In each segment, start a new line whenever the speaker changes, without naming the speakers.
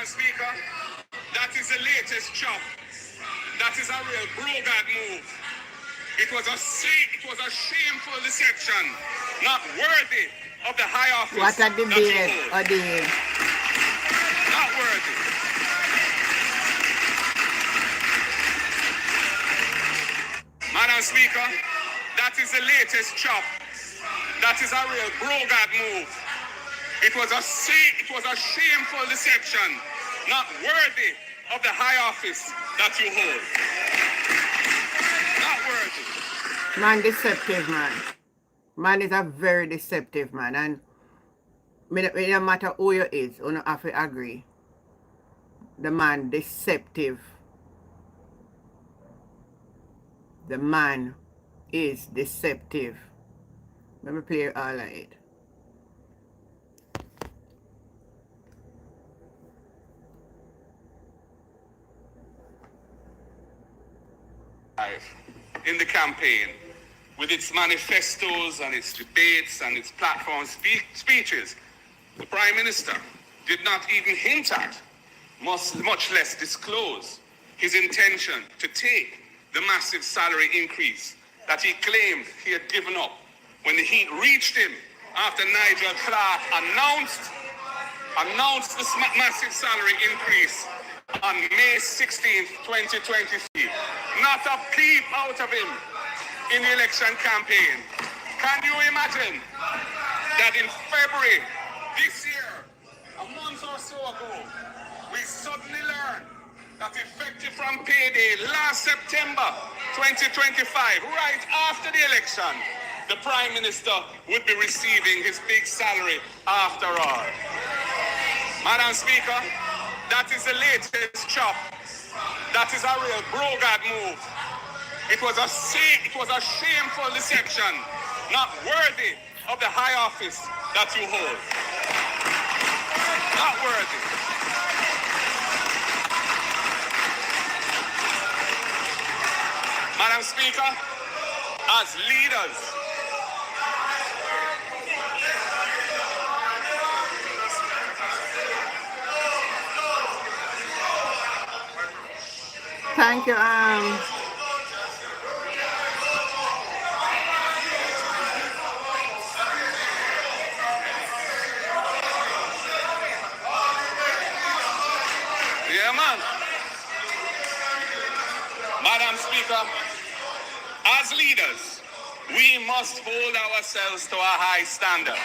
Madam Speaker, that is the latest chop. That is a real Brogard move. It was a shameful deception, not worthy of the high office.
What a debate, Odi.
Not worthy. Madam Speaker, that is the latest chop. That is a real Brogard move. It was a shameful deception, not worthy of the high office that you hold. Not worthy.
Man, deceptive, man. Man is a very deceptive man, and it no matter who you is, you don't have to agree. The man deceptive. The man is deceptive. Let me play all of it.
In the campaign, with its manifestos and its debates and its platform speeches, the Prime Minister did not even hint at, much less disclose, his intention to take the massive salary increase that he claimed he had given up when the heat reached him after Nigel Clark announced this massive salary increase on May 16th, 2023. Not a peep out of him in the election campaign. Can you imagine that in February this year, a month or so ago, we suddenly learned that effective from payday last September 2025, right after the election, the Prime Minister would be receiving his big salary after all. Madam Speaker, that is the latest chop. That is a real Brogard move. It was a shameful deception, not worthy of the high office that you hold. Not worthy. Madam Speaker, as leaders,
thank you,
yeah, man. Madam Speaker, as leaders, we must hold ourselves to a high standard.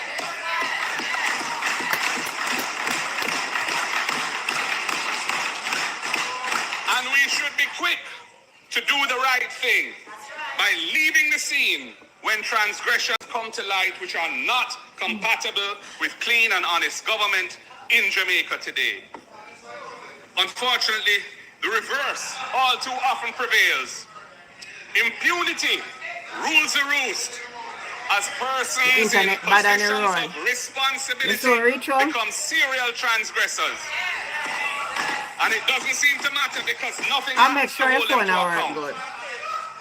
And we should be quick to do the right thing by leaving the scene when transgressions come to light which are not compatible with clean and honest government in Jamaica today. Unfortunately, the reverse all too often prevails. Impunity rules the roost as persons in positions of responsibility become serial transgressors. And it doesn't seem to matter because nothing happens to hold them to account.
Good.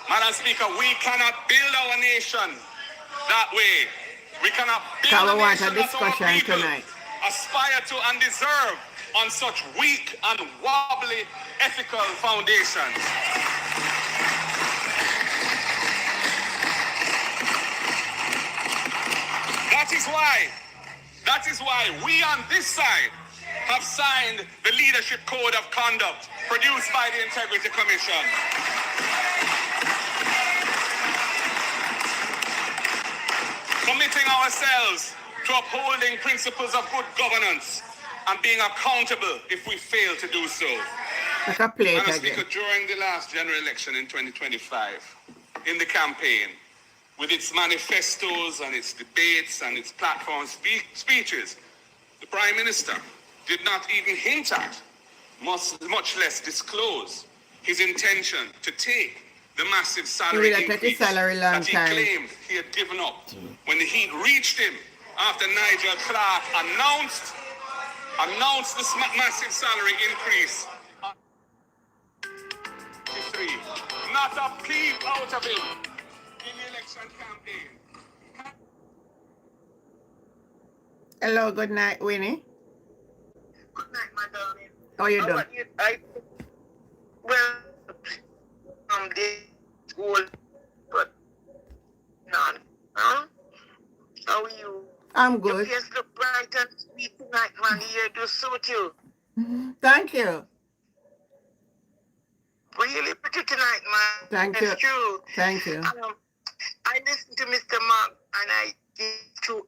Madam Speaker, we cannot build our nation that way. We cannot build a nation that our people aspire to and deserve on such weak and wobbly ethical foundations. That is why we on this side have signed the Leadership Code of Conduct produced by the Integrity Commission. Committing ourselves to upholding principles of good governance and being accountable if we fail to do so. Madam Speaker, during the last general election in 2025, in the campaign, with its manifestos and its debates and its platform speeches, the Prime Minister did not even hint at, much less disclose, his intention to take the massive salary increase that he claimed he had given up when the heat reached him after Nigel Clark announced this massive salary increase. Not a peep out of him in the election campaign.
Hello, good night, Winnie.
Good night, my darling.
How you
How
do?
about you? Well, this whole, but none. Huh? How are you?
I'm
Your
good.
face look bright and sweet tonight, man. The hair do suit you.
Thank you.
Really pretty tonight, man.
Thank
It's
you.
true.
Thank you.
I listened to Mr. Mark and I did too.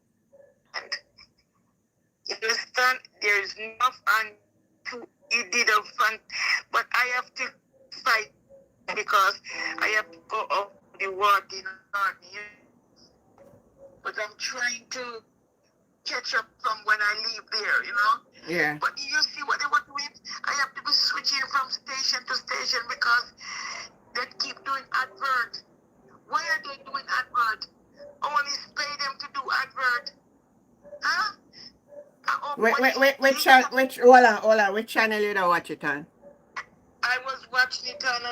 And you understand? There is enough and he did a fun, but I have to fight because I have to go up the work in you. But I'm trying to catch up from when I leave there, you know?
Yeah.
But you see what they were doing? I have to be switching from station to station because they keep doing advert. Why are they doing advert? Only pay them to do advert. Huh?
Hold on, which channel you don't watch it on?
I was watching it on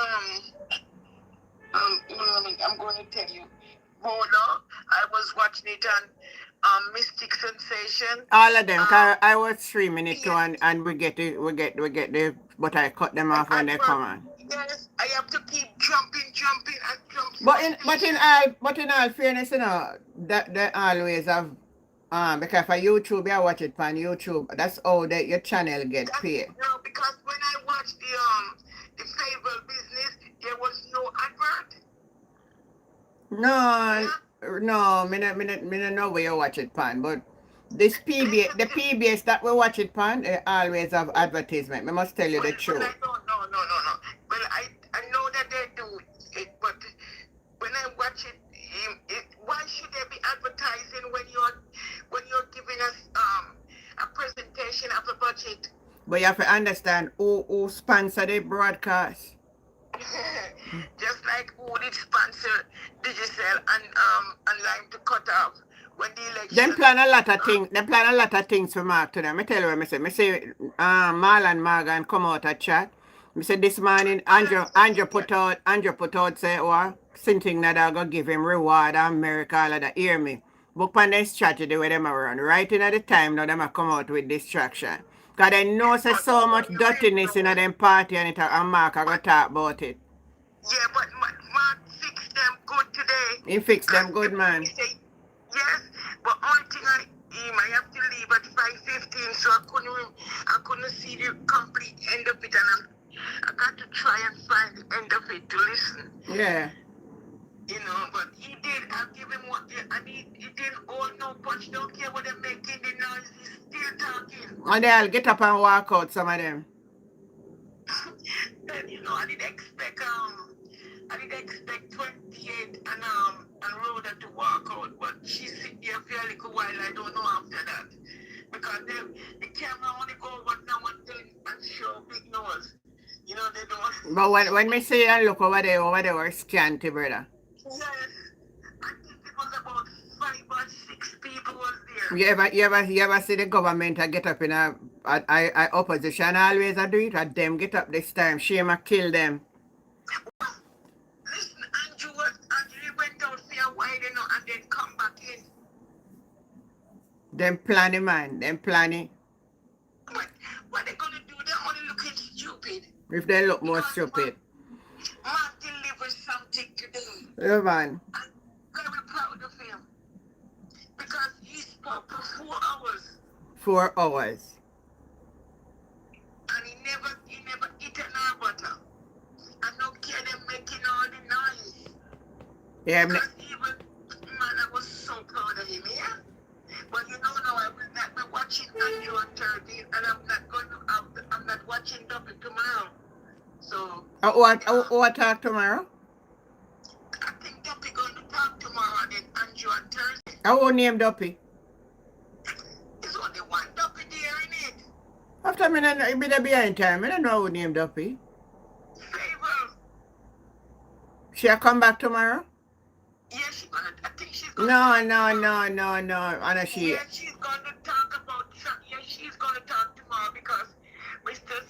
I'm going to tell you. Bono. I was watching it on Mystic Sensation.
All of them. Cause I was streaming it too, and we get the, but I cut them off when they come on.
Yes, I have to keep jumping and jumping.
But in all fairness, you know, that they always have because for YouTube, I watch it on YouTube. That's how your channel get paid.
No, because when I watched the Fable business, there was no advert.
No, me no know where you watch it pan, but this PBS, the PBS that we watch it pan, they always have advertisement. I must tell you the truth.
No. Well, I know that they do it, but when I watch it, why should they be advertising when you're giving us a presentation of a budget?
But you have to understand who sponsor the broadcast.
Just like who did sponsor Digicel and Lime to cut off when the election.
Them plan a lot of things. They plan a lot of things for Mark to them. I tell you what I say. I say Marlon Morgan come out a chat. I say this morning Andrew put out say something that I gonna give him reward America all of that. Hear me. Book on their strategy where them are run. Right in at the time now them a come out with distraction. Because they know so much dirtiness in them party and Mark are going to talk about it.
Yeah, but Mark fixed them good today.
He fixed them good, man.
Yes, but only thing I have to leave at 5:15, so I couldn't see the complete end of it, and I got to try and find the end of it to listen.
Yeah.
You know, but he did. I'll give him what he didn't hold no punch. Don't care what they're making the noise. He's still talking.
And they'll get up and walk out, some of them.
And, you know, I didn't expect 28 and Rhoda to walk out, but she sit there for a little while. I don't know after that because the camera only go over now and then and show big nose. You know they don't.
But when me see and look over there were scanty, brother.
Yes, I think it was about 5 or 6 people was there.
You ever see the government get up in a opposition always do it? At them get up this time, shame a kill them.
Listen, Andrew went out for a while, you know, and then come back in.
Them planning, man. Them planning.
What they gonna do? They're only looking stupid.
If they look more stupid.
Mark delivered something today.
Yeah, man.
I'm very proud of him. Because he spoke for 4 hours.
4 hours.
And he never eaten our butter. I don't care them making all the noise.
Yeah,
because even, man, I was so proud of him, yeah? But you know now I will not be watching Andrew on Thursday, and I'm not watching Duppy tomorrow. So
what talk tomorrow?
I think Duppy going to talk tomorrow and then Andrew on Thursday.
I won't name Duppy.
There's only one Duppy there in it.
After me be there behind time, I don't know who named Duppy.
Favor.
She'll come back tomorrow?
Yeah, I think she's gonna
No. Anna, she.
Yeah, she's gonna talk about. Yeah, she's gonna talk tomorrow because Mr.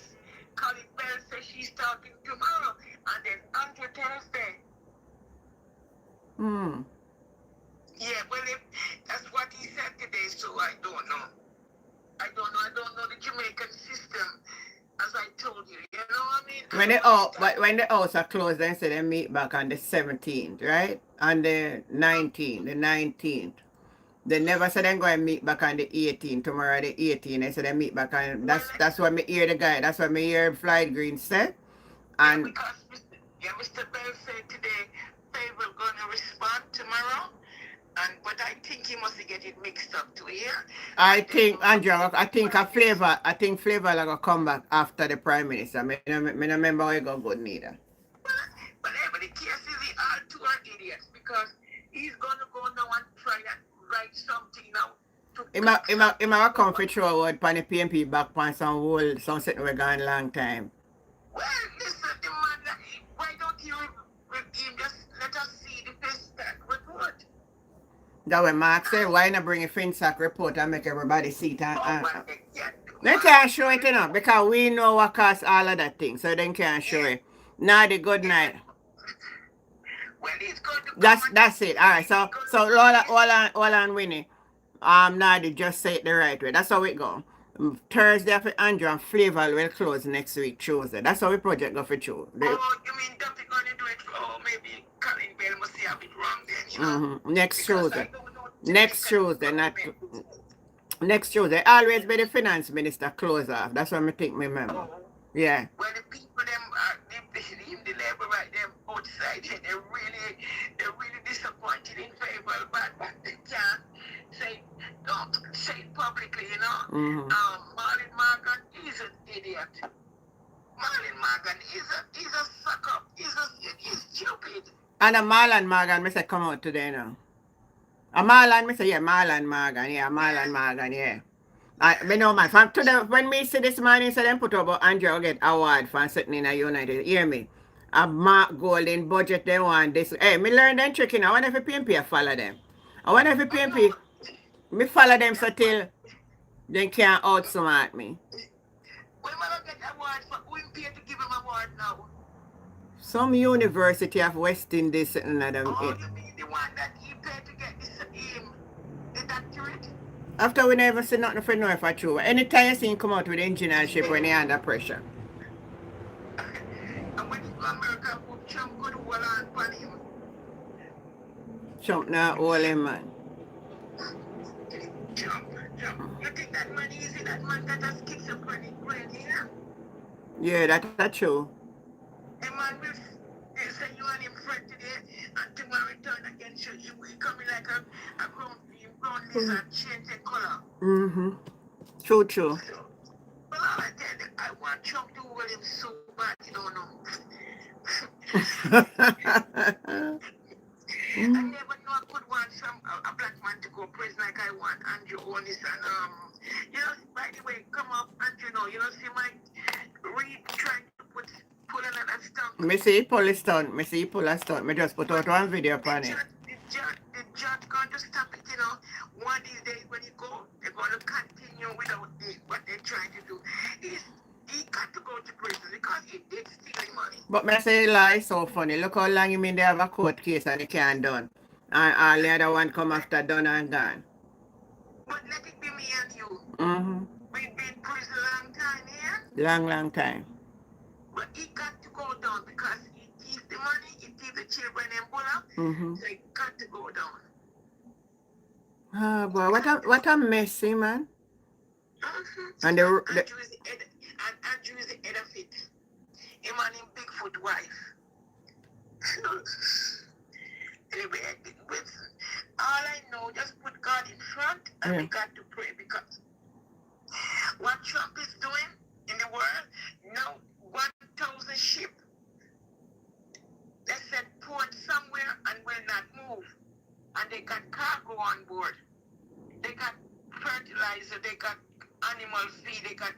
Colin Bell says she's talking tomorrow, and then Andrew Thursday. Yeah, well, that's what he said today, so I don't know. I don't know the Jamaican system. As I
When the house, but when the house are closed, then say they meet back on the 17th, right? On the 19th. They never said they're going to meet back on the 18th. Tomorrow the 18th. They said they meet back on. That's what me hear the guy. That's what me hear Flight Green said. And
because Mr. Bell said today, Favor gonna respond tomorrow. But I think he must get it mixed up too, yeah?
I think, Andrew, I think Flavor gonna come back after the Prime Minister. Me no remember how he gonna go neither.
But the case is the all two are idiots because he's gonna go now and try and write something now.
He might come for throw word pan the PMP back on some setting we gone long time.
Well, listen, the man, why don't you with him just let us see the FinStack report?
That when Mark said, why not bring a FinStack report and make everybody see it? They
They
can't show it, because we know what costs all of that thing, so they can't show it. Now the good night.
Well, he's going to
That's it. All right. So all on Winnie. Nadi just say it the right way. That's how it go. Thursday for Andrew and Flavor will close next week, Tuesday. That's how we project go for Tuesday.
Oh, you mean Duffy going to do it? Oh, maybe Colin Bell must have it wrong then,
Next
Because
Tuesday.
I don't know
Next Tuesday, not next Tuesday. Always be the finance minister close off. That's what I think me remember. Yeah.
Well, the people the labor right them outside, they're really disappointed in Favor, but they can't don't say it publicly, Marlon Morgan is an idiot. Marlon Morgan is a sucker. He's stupid.
And a Marlon Morgan, me say come out today now. A Marlon, me say Marlon Morgan, yeah. I know man, from today, when me see this morning, so them put about Andrew get award for sitting in a United. Hear me? A Mark Golden budget they want this. Hey, me learn them trick, I wonder if PMP follow them. I wonder if PMP, me follow them so till they can't outsmart me.
We might get award for who pay to give him award now.
Some University of West Indies and them.
Oh, you mean the one that he paid to get this is that accurate?
After we never see nothing for know if I true. Anytime you see him come out with engineership when you're under pressure.
And when he go to America, Trump could hold on for him.
Trump not hold him, man.
Trump. You think that man easy? That man got a schizophrenic brain here?
Yeah, that's true.
A man will say you and him friend today, and tomorrow return against you. He will come in like a grown lizard, change the color.
True.
So, but all I tell you, I want Trump to hold him so bad, you don't know. I never know I could want a black man to go prison like I want Andrew Onis and by the way, come up Andrew see my Reed trying to pull another stunt.
Me see pull a stunt. Me just put out one video upon it.
The judge going to stop it, One of these days when he go, they're going to continue without what they're trying to do. He got to go to prison because he did steal money.
But me say lie so funny. Look how long you mean they have a court case and they can't done. And all the other one come after done and gone.
But let it be me and you. We've been in prison a long time here.
Long time.
But he got to go down because he thief the money, he thief the children and bullet. So he got to go down.
Ah, boy, what a messy man. And
Andrew is the head of it. Him and him Bigfoot wife. Anyway, all I know, just put God in front and we got to pray because what Trump is doing in the world, now 1,000 ship. They said port somewhere and will not move. And they got cargo on board. They got fertilizer, they got animal feed, they got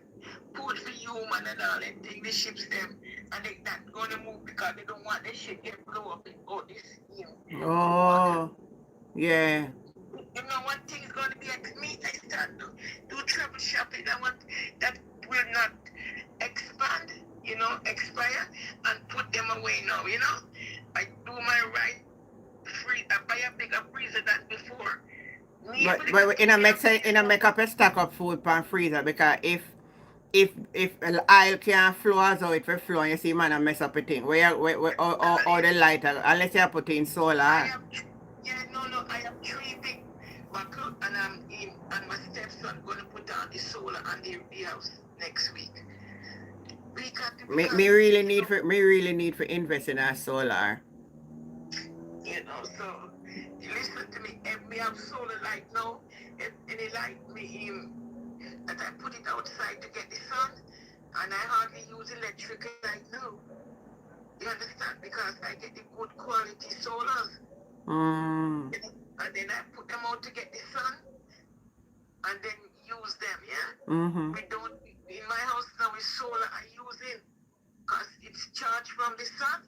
food for human and all that thing, the ships them, and they not going to move because they don't want the ship get blow up in all this
Oh, yeah.
One thing is going to be at me, I start to do travel shopping. I want that will not expand, expire and put them away now, I do my right free, I buy a bigger freezer than before.
But make up a stack of food pan freezer because if if oil can't flow as how it will flow, and you see man and mess up a thing. Or the light, unless you put in solar.
I have, I have 3 big buckle, and and my stepson going to put on the solar on the house next week. We got to
Me really need for invest in a solar.
So listen to me. If we have solar light now, if any light that I put it outside to get the sun, and I hardly use electric light now. You understand? Because I get the good quality solars.
Mm.
And then I put them out to get the sun, and then use them, yeah?
Mm-hmm.
We don't, in my house now is solar I use it, because it's charged from the sun,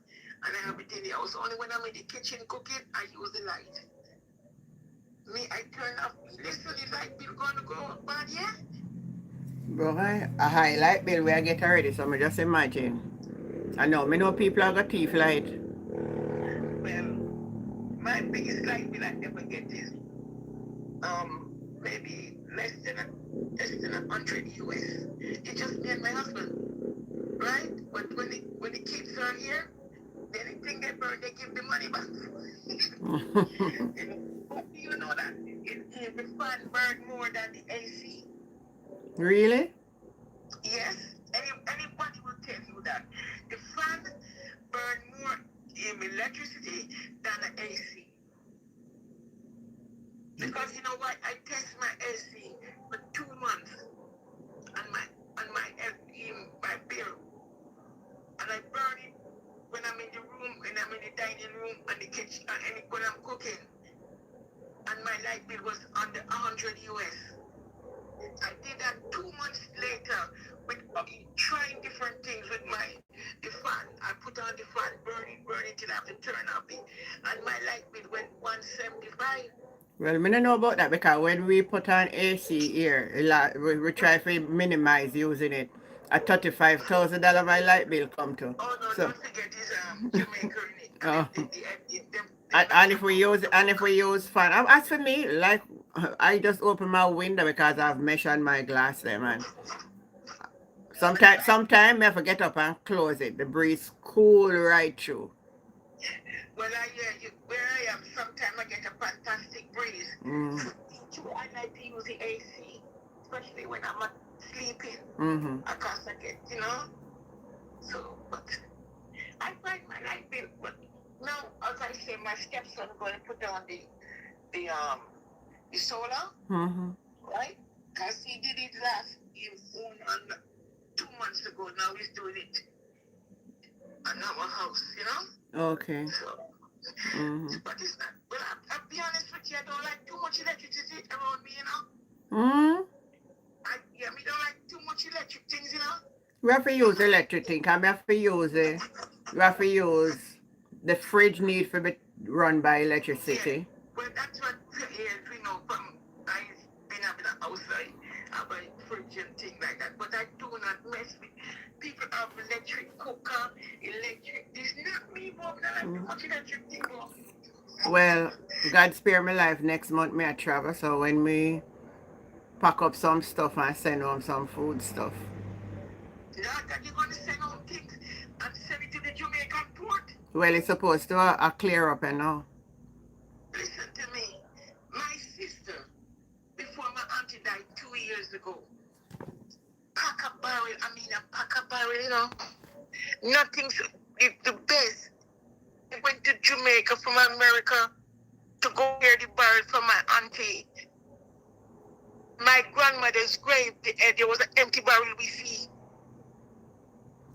and I have it in the house. Only when I'm in the kitchen cooking, I use the light. I turn off, listen, the light bill gonna go bad, yeah?
Boy, a high light bill where I get already, so I just imagine. I know people have got teeth light.
Well, my biggest light bill I ever get is maybe less than 100 US. It's just me and my husband, right? But when the kids are here, then anything they burn, they give the money back. But you know that the fan burn more than the AC.
Really?
Yes. Anybody will tell you that the fan burn more electricity than the AC. Because you know what? I test my AC for 2 months on my bill, and I burn it when I'm in the room, when I'm in the dining room, and the kitchen, and when I'm cooking. And my light bill was under 100 US. I did that 2 months later with trying different things with the fan. I put on the fan, burn it till I have to turn off it. And my light bill went 175.
Well, I don't know about that because when we put on AC here, we try to minimize using it. A $35,000 my light bill come to.
Oh no,
so,
don't forget this Jamaica in it.
Oh.
And
if we use fan, as for me, like I just open my window because I've mesh on my glass there, man. Sometimes I have to get up and close it. The breeze cool right through.
Well, where I am, sometimes I get a fantastic breeze. I like to use the AC, especially when I'm sleeping.
Mm-hmm.
Because I get, So, but I find my light bill. But now, as I say, my stepson going to put on the solar, right? Because he did it on 2 months ago. Now he's doing it at our house,
Okay.
So, but it's not. Well, I'll be honest with you. I don't like too much electricity around me, I don't like too much electric things,
We have to use electric thing. We have to use the fridge need to be run by electricity.
Yeah. Well, that's what from I've been having a house, I have a fridge and thing like that. But I do not mess with people have electric cooker, electric. This not me, Bob. I like too much electric thing, Bob.
Well, God spare my life. Next month me I travel, so when we pack up some stuff and send home some food stuff.
Yeah, that you're going to send home things and send it to the Jamaican port?
Well, it's supposed to clear up,
Listen to me. My sister, before my auntie died 2 years ago, pack a barrel, Nothing's the best. I went to Jamaica from America to go hear the barrel from my auntie. My grandmother's grave, there was an empty barrel we see.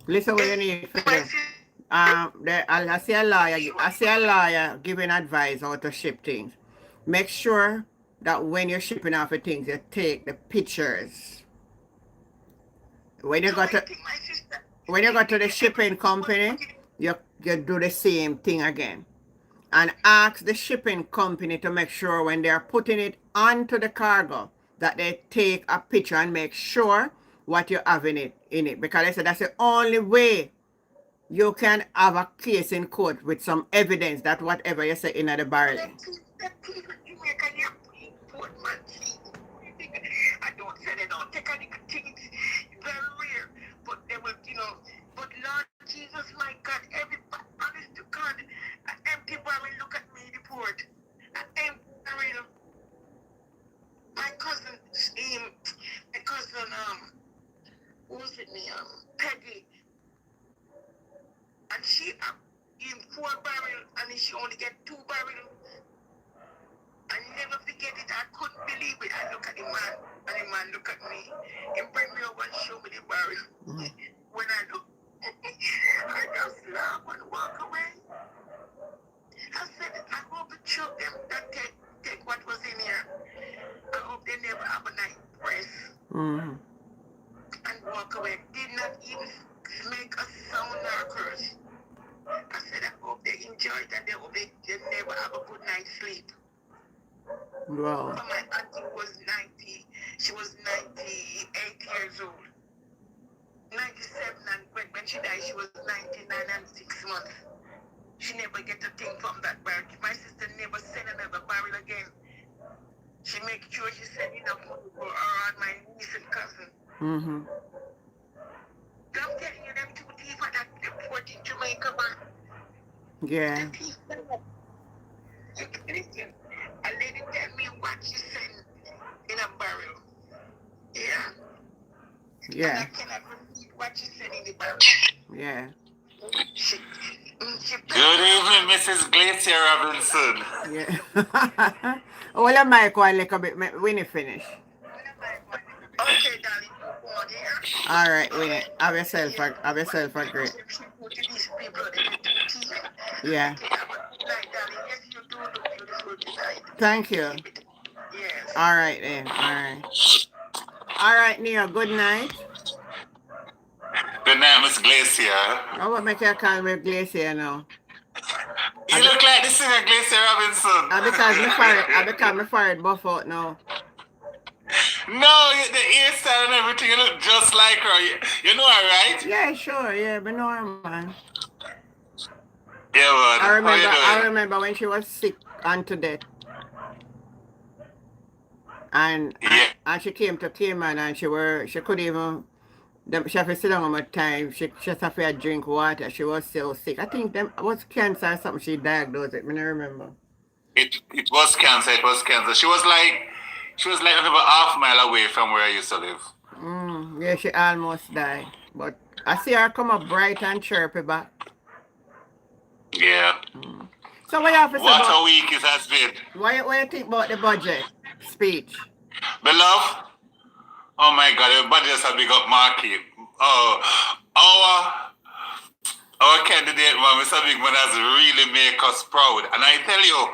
Listen what you need for them. I see a lawyer giving advice how to ship things. Make sure that when you're shipping off the things, you take the pictures. When you got to the shipping company, you do the same thing again. And ask the shipping company to make sure when they're putting it onto the cargo that they take a picture and make sure what you have in it. Because they said that's the only way you can have a case in court with some evidence that whatever you say in the barrel.
I don't say they don't take any things very able, but Lord Jesus, my God, everybody, honest to God, an empty barrel, look at me, the port. An empty barrel. My cousin, who was with me, Peggy, and she in 4 barrel, and she only get 2 barrel. I never forget it. I couldn't believe it. I look at the man, and the man look at me, and bring me over and show me the barrel. When I look, I just laugh and walk away. I said, I hope the children that take what was in here. I hope they never have a night press. And walk away. Did not even make a sound or curse. I said, I hope they enjoy it and they hope they never have a good night's sleep.
Wow.
So my auntie was 90. She was 98 years old. 97, and when she died, she was 99 and 6 months. She never get a thing from that barrel. My sister never sent another barrel again. She make sure she sent enough money for her and my niece and cousin. I'm telling you, them 2 thieves at that port in Jamaica, man.
Yeah.
Listen, a lady tell me what she sent in a barrel. Yeah.
Yeah.
And I cannot repeat what she sent in the barrel.
Yeah.
She
Good evening, Mrs. Glacier Robinson.
Yeah. Well, I might go a little bit when you finish.
Okay, darling, you go on here.
All right, Winnie. Have yourself a great. Yeah. Thank you.
Yes.
All right then. All right, Neil. Good night.
Good night, Miss Glacier.
I want make you call me Glacier now.
You look like the singer Glacier Robinson.
I become my forehead buff out now.
No, the hairstyle and everything, you look just like her. You know her, right?
Yeah, sure. Yeah, but no, man.
Yeah, man.
I remember when she was sick unto death. And she came to Cayman and she could even she have to sit down all the time. She just have to drink water. She was so sick. I think them was cancer or something she diagnosed it. I don't remember.
It was cancer. She was like about half mile away from where I used to live.
Yeah, she almost died. But I see her come up bright and chirpy back.
Yeah.
So what you have to say
What a week it has been.
What you think about the budget speech?
Beloved, oh my God, everybody just have big up Marky. Our candidate, man, Mr. Big Man, has really made us proud. And I tell you,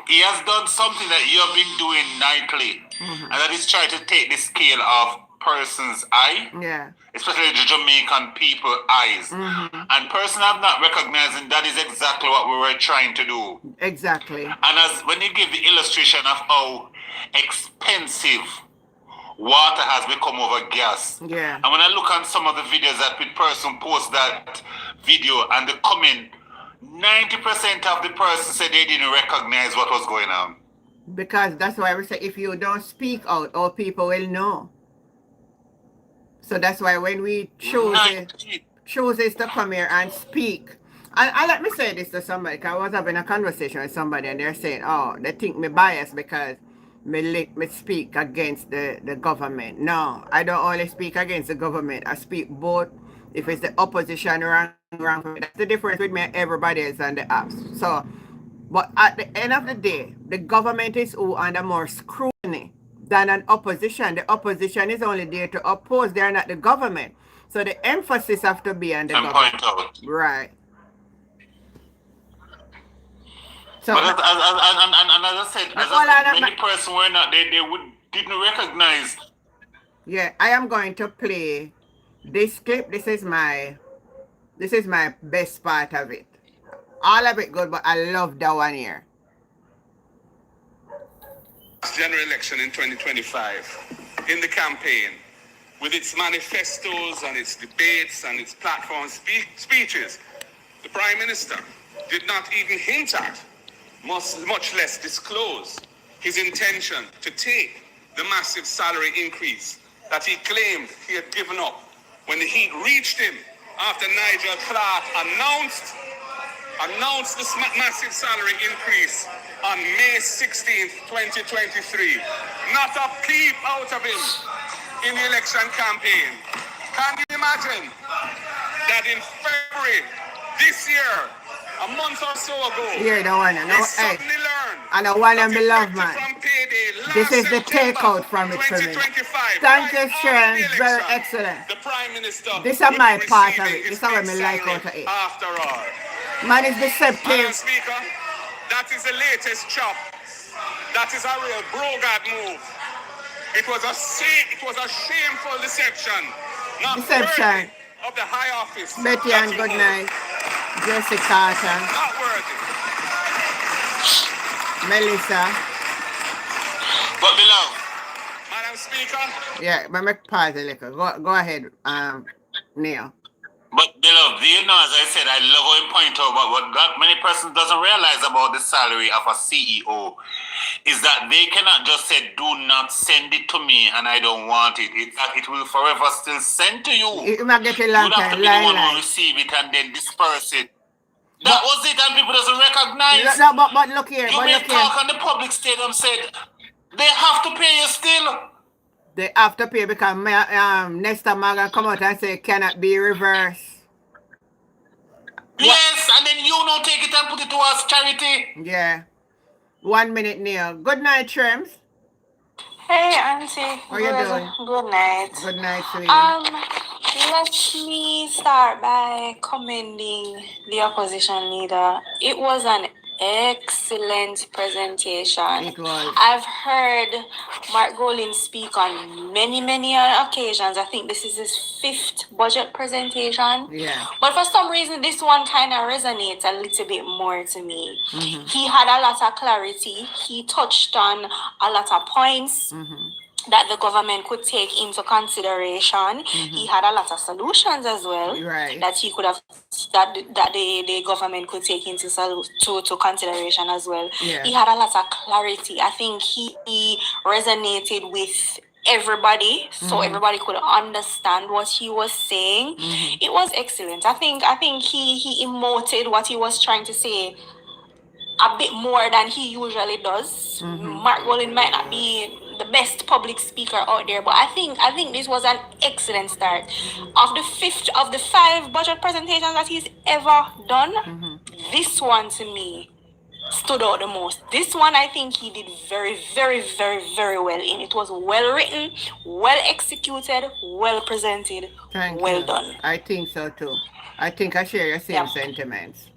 he has done something that you have been doing nightly. And that is try to take the scale of person's eye. Yeah. Especially the Jamaican people eyes. And person have not recognizing that is exactly what we were trying to do.
Exactly.
And as when you give the illustration of how expensive water has become over gas. Yeah. And when I look on some of the videos that the person posts that video and the comment, 90% of the person said they didn't recognize what was going on.
Because that's why we say if you don't speak out, all people will know. So that's why when we chooses to come here and speak, and let me say this to somebody, because I was having a conversation with somebody and they're saying, oh, they think me biased because me speak against the government. No, I don't only speak against the government. I speak both if it's the opposition wrong. That's the difference with me and everybody else on the apps. So, but at the end of the day, the government is who under more scrutiny than an opposition. The opposition is only there to oppose. They are not the government. So the emphasis have to be on the government.
Point out.
Right. So,
but as I said, many persons were not, didn't recognize.
Yeah, I am going to play this clip. This is my best part of it. All of it good, but I love that one here.
General election in 2025, in the campaign, with its manifestos and its debates and its platform speeches, the Prime Minister did not even hint at, much less disclose, his intention to take the massive salary increase that he claimed he had given up when the heat reached him after Nigel Clark announced this massive salary increase on May 16th, 2023. Not a peep out of him in the election campaign. Can you imagine that in February this year, a month or so ago,
Here, the one. No,
they
hey.
suddenly learned
And the one
that
and beloved,
effective
man.
from payday last
This is the
September
takeout from it for me.
2025,
Thank
right
you,
after
Sharon.
the
Very
election,
excellent.
the Prime Minister
This is
will
my
be
part of
receiving
it.
his
This is what
big
me like
salary
out of it.
after all.
Man is
Madam
deceptive.
Speaker, that is the latest chop. That is a real Brogard move. It was a shameful deception. Not
Deception.
worthy of the high office.
Betty
that
and
you
good
hold.
night. Jesse Carter.
Not worthy.
Melissa.
But beloved,
Madam Speaker,
Yeah, but make pause a little. Go ahead, Neil.
But beloved, you know, as I said, I love how you point out about what that many persons doesn't realize about the salary of a CEO is that they cannot just say, do not send it to me and I don't want it. It's that it will forever still send to you.
You might get a
You
long
would have to
time.
be the one who
Line.
receive it and then disperse it. That was it, and people doesn't recognize.
No, but look here.
You
But
may
look here.
talk on the public stadium said they have to pay you still.
They have to pay because Nesta Maga come out and say it cannot be reversed.
Yes, and then you don't take it and put it towards charity.
Yeah. 1 minute, Neil. Good night, Trems.
Hey, Auntie.
How you doing?
Good night.
Good night, sweetie.
Let me start by commending the opposition leader. It was an excellent presentation.
It was.
I've heard Mark Golin speak on many occasions. I think this is his 5th budget presentation.
Yeah.
But for some reason, this one kind of resonates a little bit more to me.
Mm-hmm.
He had a lot of clarity. He touched on a lot of points that the government could take into consideration. He had a lot of solutions as well
Right.
that he could have that the government could take into to consideration as well.
Yeah.
He had a lot of clarity. I think he resonated with everybody, so everybody could understand what he was saying. It was excellent. I think he emoted what he was trying to say a bit more than he usually does. Mark Golin might not be the best public speaker out there, but I think this was an excellent start. Of the 5 budget presentations that he's ever done, this one to me stood out the most. This one I think he did very well in. It was well written, well executed, well presented,
Thank
well
you.
done.
I think so too. I think I share your same sentiments.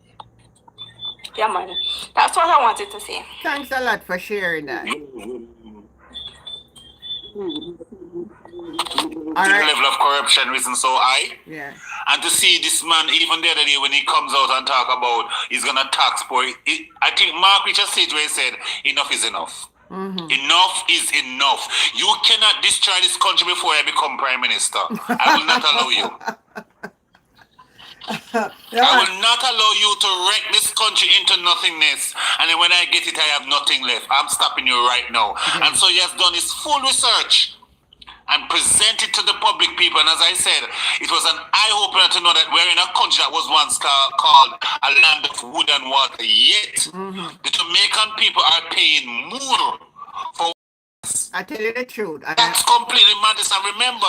Yeah, man. That's what I wanted to say.
Thanks a lot for sharing that. All
The
right.
level of corruption isn't so high.
Yeah.
And to see this man, even the other day when he comes out and talk about he's going to tax poor, I think Mark reached a stage where he said, enough is enough. Enough is enough. You cannot destroy this country before I become Prime Minister. I will not allow you. I will not allow you to wreck this country into nothingness. And then when I get it, I have nothing left. I'm stopping you right now. And so he has done his full research and presented to the public people. And as I said, it was an eye-opener to know that we're in a country that was once called a land of wood and water. Yet, the Jamaican people are paying more for.
I tell you the truth.
That's completely madness. And remember,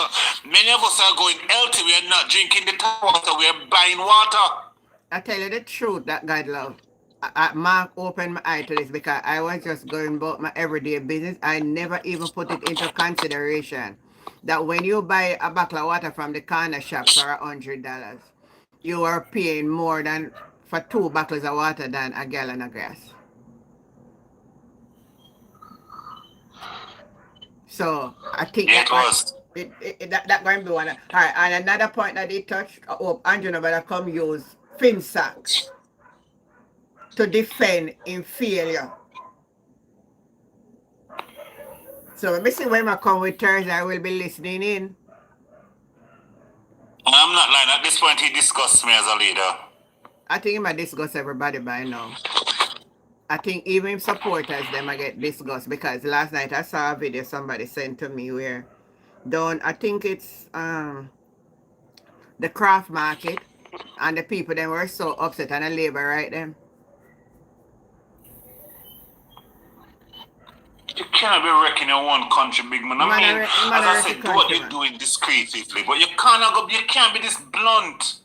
many of us are going healthy. We are not drinking the tap water. We are buying water.
I tell you the truth that God love. Mark opened my eye to this because I was just going about my everyday business. I never even put it into consideration that when you buy a bottle of water from the corner shop for $100, you are paying more than for 2 bottles of water than a gallon of gas. So I think
It was.
that going to be one. All right, and another point that he touched, Andrew Novella come use FinSac to defend in failure. So let me see when I come with Thursday, I will be listening in.
I'm not lying. At this point, he disgusts me as a leader.
I think he might discuss everybody by now. I think even supporters, them I get disgust because last night I saw a video somebody sent to me where I think it's the craft market, and the people then were so upset and the labor right them.
You can't be wrecking your own country, big man. I mean, as I said, do what you're doing discreetly, but you can't be this blunt.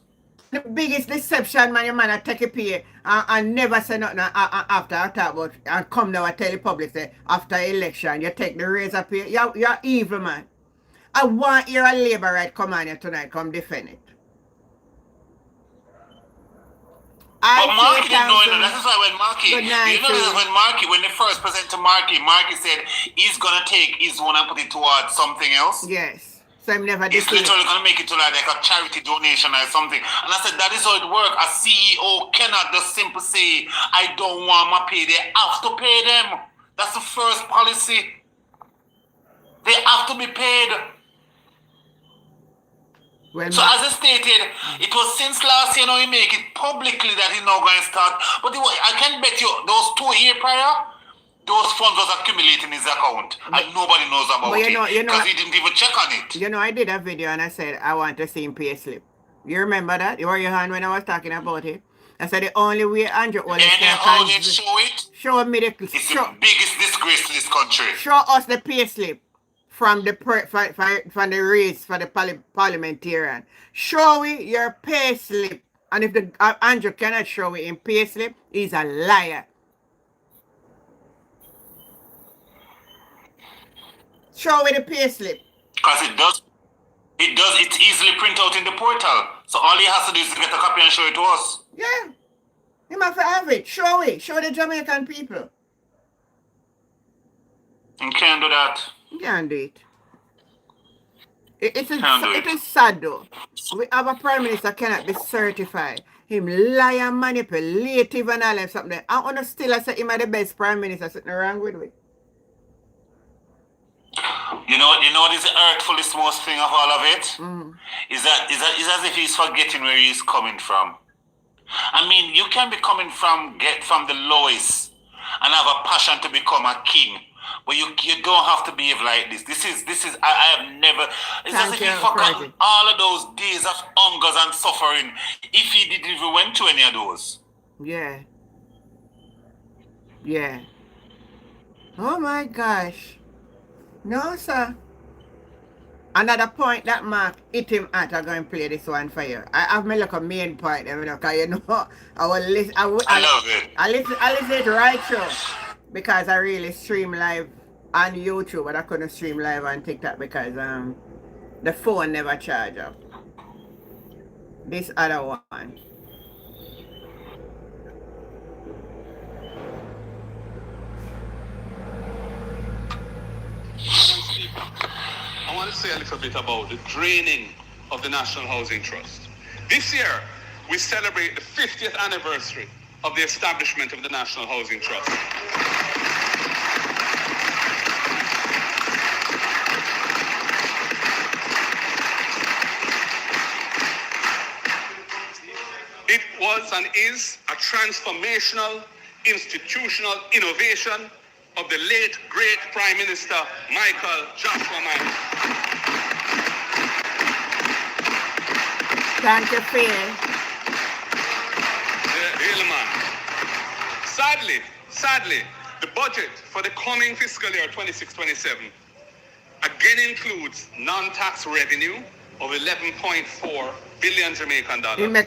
The biggest deception, man, your man, I take a pay and never say nothing after I talk about and come now and tell the public say after election you take the razor pay. You're evil, man. I want your labor right come on here tonight, come defend it.
But Marky didn't know it. That's why when Marky, when they first presented to Marky said he's gonna take his one and put it towards something else.
Yes. So I'm never
He's literally gonna make it to like a charity donation or something. And I said that is how it works. A CEO cannot just simply say, I don't want my pay. They have to pay them. That's the first policy. They have to be paid.
Well,
so as I stated, it was since last year, he make it publicly that he's not going to start. But I can bet you those 2 years prior, those funds was accumulating in his account. And nobody knows about it. Because he didn't even check on it.
You know, I did a video and I said, I want to see him pay slip. You remember that? You were your hand when I was talking about it. I said the only way Andrew Wallace
can show it.
Show me the...
It's the biggest disgrace to this country.
Show us the pay slip. From the race for the parliamentarian. Show me your pay slip. And if the Andrew cannot show it in pay slip, he's a liar. Show me the pay slip.
Because it's easily print out in the portal. So all he has to do is get a copy and show it to us.
Yeah. He must have it. Show it. Show the Jamaican people.
You can't do that.
You can't do it. It is sad though. We have a prime minister cannot be certified. Him liar, manipulative and all that something. I want to still say him are the best prime minister. Something wrong with it.
You know what is the hurtfulest most thing of all of it? Is as if he's forgetting where he's coming from. I mean, you can be coming from the lowest and have a passion to become a king. But you don't have to behave like this. This is I have never. It's as if he forgot all of those days of hungers and suffering. If he didn't even went to any of those.
Yeah. Yeah. Oh my gosh. No, sir. Another point that Mark hit him at, I'm going to play this one for you. I have my like a main point, because you know, I will listen. I love it. I listen it right through. Because I really stream live on YouTube, but I couldn't stream live on TikTok because the phone never charge up. This other one.
I want to say a little bit about the draining of the National Housing Trust. This year, we celebrate the 50th anniversary of the establishment of the National Housing Trust. It was and is a transformational institutional innovation of the late great Prime Minister Michael Joshua Mann.
Thank you, Phil.
Sadly, the budget for the coming fiscal year 26-27 again includes non-tax revenue of 11.4 billion Jamaican dollars in the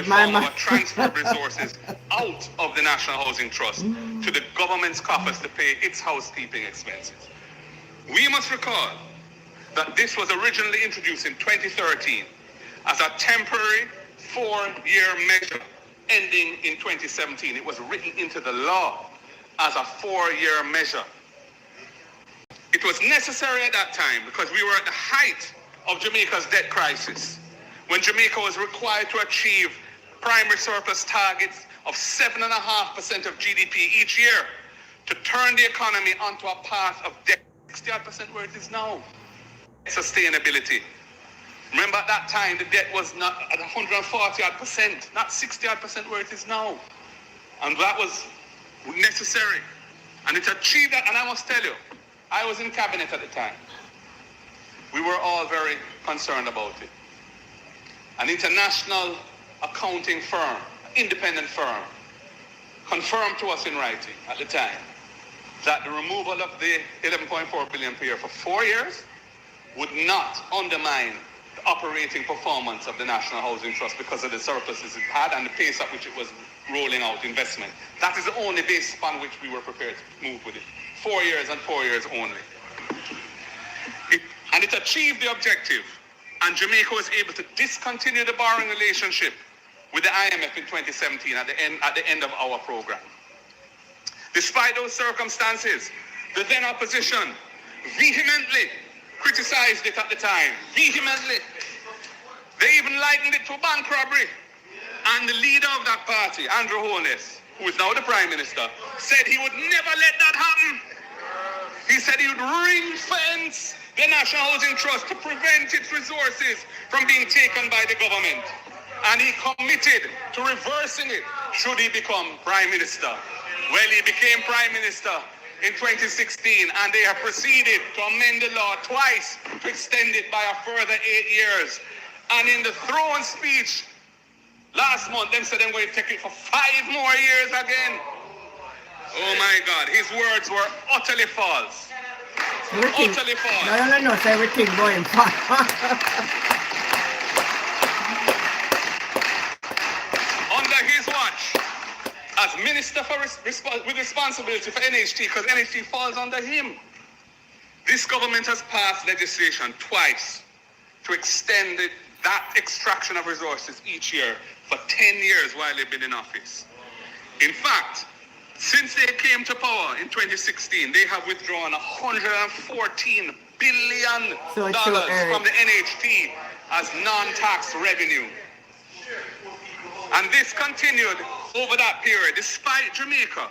form of transfer resources out of the National Housing Trust to the government's coffers to pay its housekeeping expenses. We must recall that this was originally introduced in 2013 as a temporary 4-year measure ending in 2017. It was written into the law as a 4-year measure. It was necessary at that time because we were at the height of Jamaica's debt crisis, when Jamaica was required to achieve primary surplus targets of 7.5% of GDP each year to turn the economy onto a path of debt 60% where it is now. Sustainability. Remember at that time the debt was not at 140%, not 60% where it is now. And that was necessary. And it achieved that, and I must tell you, I was in cabinet at the time. We were all very concerned about it. an international accounting firm, independent firm, confirmed to us in writing at the time that the removal of the 11.4 billion per year for 4 years would not undermine the operating performance of the National Housing Trust because of the surpluses it had and the pace at which it was rolling out investment. That is the only basis upon which we were prepared to move with it. 4 years and 4 years only. It achieved the objective, and Jamaica was able to discontinue the borrowing relationship with the IMF in 2017 at the end of our program. Despite those circumstances, the then opposition vehemently criticized it at the time. Vehemently. They even likened it to a bank robbery. And the leader of that party, Andrew Holness, who is now the Prime Minister, said he would never let that happen. He said he would ring-fence the National Housing Trust to prevent its resources from being taken by the government. And he committed to reversing it should he become Prime Minister. Well, he became Prime Minister in 2016, and they have proceeded to amend the law twice to extend it by a further 8 years. And in the throne speech last month, them said they're going to take it for 5 more years again. Oh my God, his words were utterly false.
Everything.
Utterly false.
No, so everything going fast.
Under his watch, as Minister with responsibility for NHT, because NHT falls under him, this government has passed legislation twice to extend that extraction of resources each year for 10 years while they've been in office. In fact, since they came to power in 2016, they have withdrawn $114 billion from the NHT as non-tax revenue. And this continued over that period, despite Jamaica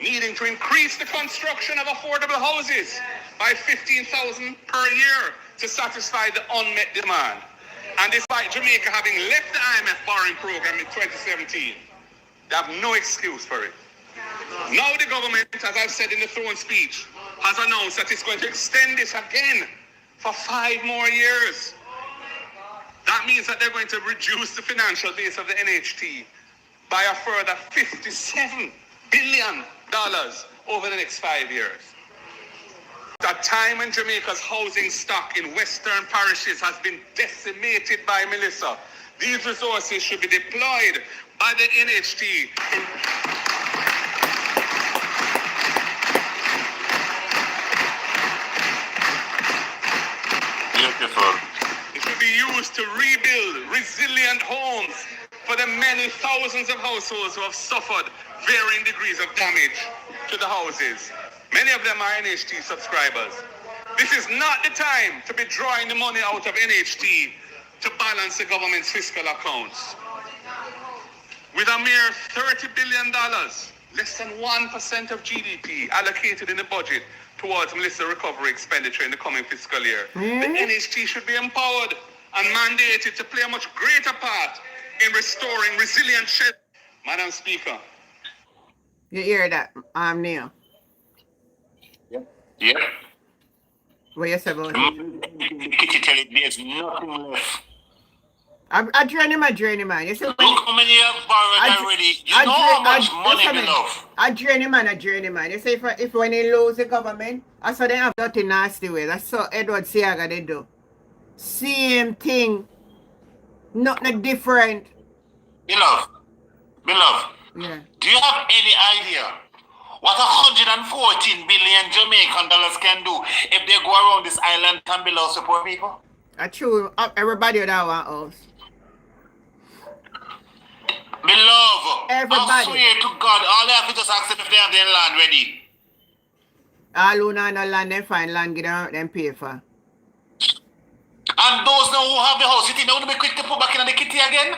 needing to increase the construction of affordable houses by 15,000 per year to satisfy the unmet demand. And despite Jamaica having left the IMF borrowing program in 2017, they have no excuse for it. Now the government, as I've said in the throne speech, has announced that it's going to extend this again for 5 more years. That means that they're going to reduce the financial base of the NHT by a further $57 billion over the next 5 years. At a time when Jamaica's housing stock in western parishes has been decimated by Melissa, these resources should be deployed by the NHT
Beautiful.
It should be used to rebuild resilient homes for the many thousands of households who have suffered varying degrees of damage to the houses. Many of them are NHT subscribers. This is not the time to be drawing the money out of NHT to balance the government's fiscal accounts. With a mere $30 billion, less than 1% of GDP allocated in the budget towards Melissa recovery expenditure in the coming fiscal year, the NHT should be empowered and mandated to play a much greater part in restoring resilient shelter. Madam Speaker.
You hear that, Neil?
Yeah.
What you say about it?
Kitty tell it there's nothing left.
I drain him, man. You see,
Look how many you have borrowed already. You know how much money we love.
I drain him, man. You see, if when he lose the government, I saw they have nothing nasty way. That's so Edward Siaga they do. Same thing. Nothing different.
Beloved.
Yeah.
Do you have any idea what 114 billion Jamaican dollars can do if they go around this island and below support people?
That's true. Everybody that want us.
Beloved,
Everybody.
I swear to God, all they have to just ask them if they have their land ready.
All who know no land, they find land, get them pay for.
And those now who have the house, you think they want to be quick to put back in the kitty again?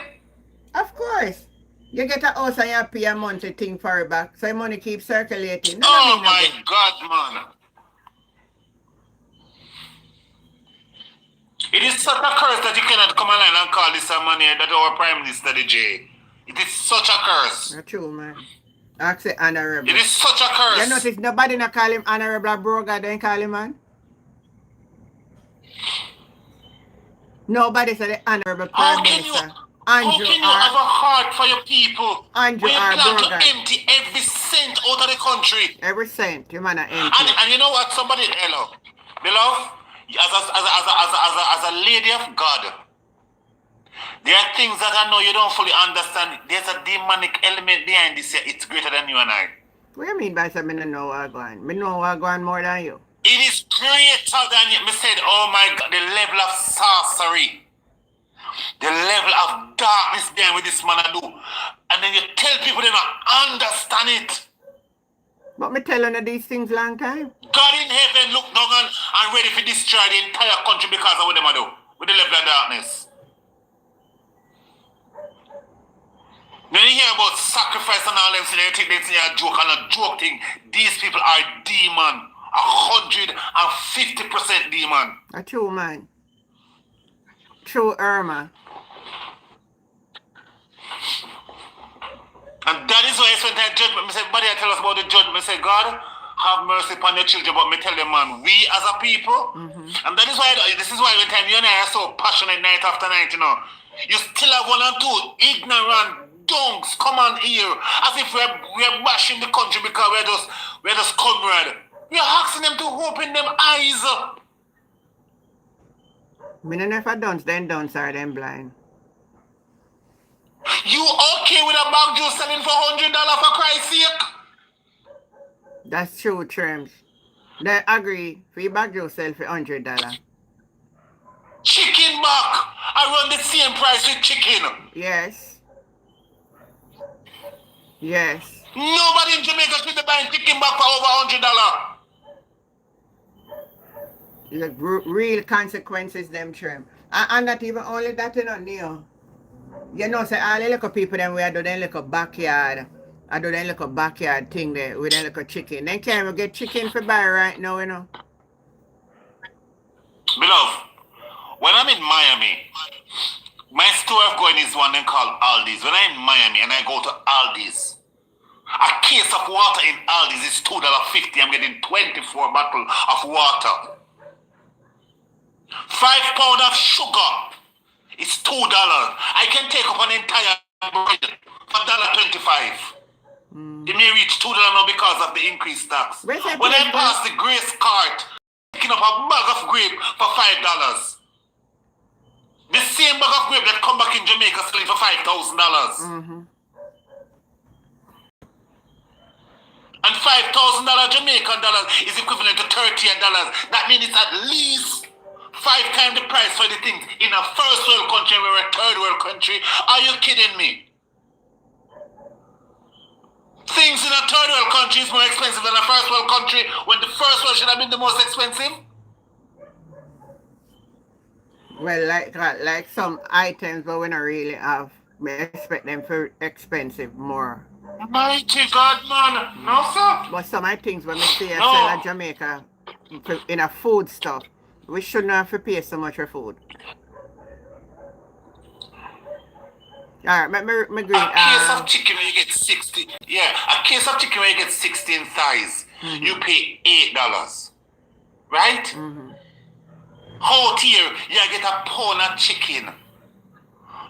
Of course. You get a house and you pay a monthly thing for it back. So your money keeps circulating.
Oh my God, man. It is such a curse that you cannot come online and call this a money that our Prime Minister, the J. It is such a curse.
That's true, man. Ask it honorable.
It is such a curse.
You notice nobody not call him honorable Broga, then call him man? Nobody said the Honorable
How
Prime
can you
Minister.
how
Andrew
can you have a heart for your people
Andrew
when you
R.
plan to
Brogan.
empty every cent out of the country?
Every cent, you man are empty.
And you know what? Somebody, hello, beloved, as a lady of God, there are things that I know you don't fully understand. There's a demonic element behind this here. It's greater than you and I.
What do you mean by saying I know what I'm going? I know what I'm going more than you.
It is greater than you. Me said, oh my God, the level of sorcery, the level of darkness behind what this man I do. And then you tell people they don't understand it.
But me telling you these things long time.
God in heaven look down and ready to destroy the entire country because of what they do with the level of darkness. When you hear about sacrifice and all them, so they take this thing a joke and a joke thing. These people are demon. 150% demon.
A true man. True Irma.
And that is why I spent that judgment. I said, buddy, I tell us about the judgment. I said, God, have mercy upon your children. But me tell them, man, we as a people, and that is why, this is why every time you and I are so passionate night after night, you know, you still have one and two ignorant donks come on here as if we're bashing the country because we're just comrade. We're asking them to open them eyes.
Me no know if I don't, then don't, or then blind.
You okay with a bag juice selling for $100 for Christ's sake?
That's true terms. They agree for your bag juice sell for $100.
Chicken back. I run the same price with chicken.
Yes. Yes.
Nobody in Jamaica should be buying chicken back for over $100.
The real consequences them trim. And not even only that, you know, Neil. You know, say all the little people them we do them little backyard. I do them little backyard thing there with them little chicken. Then can we get chicken for buy right now, you know?
Beloved, when I'm in Miami, my store of going is one they called Aldi's. When I'm in Miami and I go to Aldi's, a case of water in Aldi's is $2.50. I'm getting 24 bottles of water. 5 pounds of sugar is $2. I can take up an entire bread for $1.25. It may reach $2 now because of the increased tax. When I pass the grace cart, picking up a bag of grape for $5. The same bag of grape that come back in Jamaica selling for $5,000. And $5,000 Jamaican dollars is equivalent to $38. That means it's at least 5 times the price for the things in a first world country and we're a third world country. Are you kidding me? Things in a third world country is more expensive than a first world country when the first world should have been the most expensive.
Well, like some items but we don't really have, we expect them for expensive more.
Mighty God, man. No, sir.
But some of the things when we see sell in Jamaica in a food stuff, we shouldn't have to pay so much for food. Alright, me agree.
A case of chicken where you get 60. Yeah, a case of chicken where you get 16 thighs, you pay $8. Right? Out here, you get a pound of chicken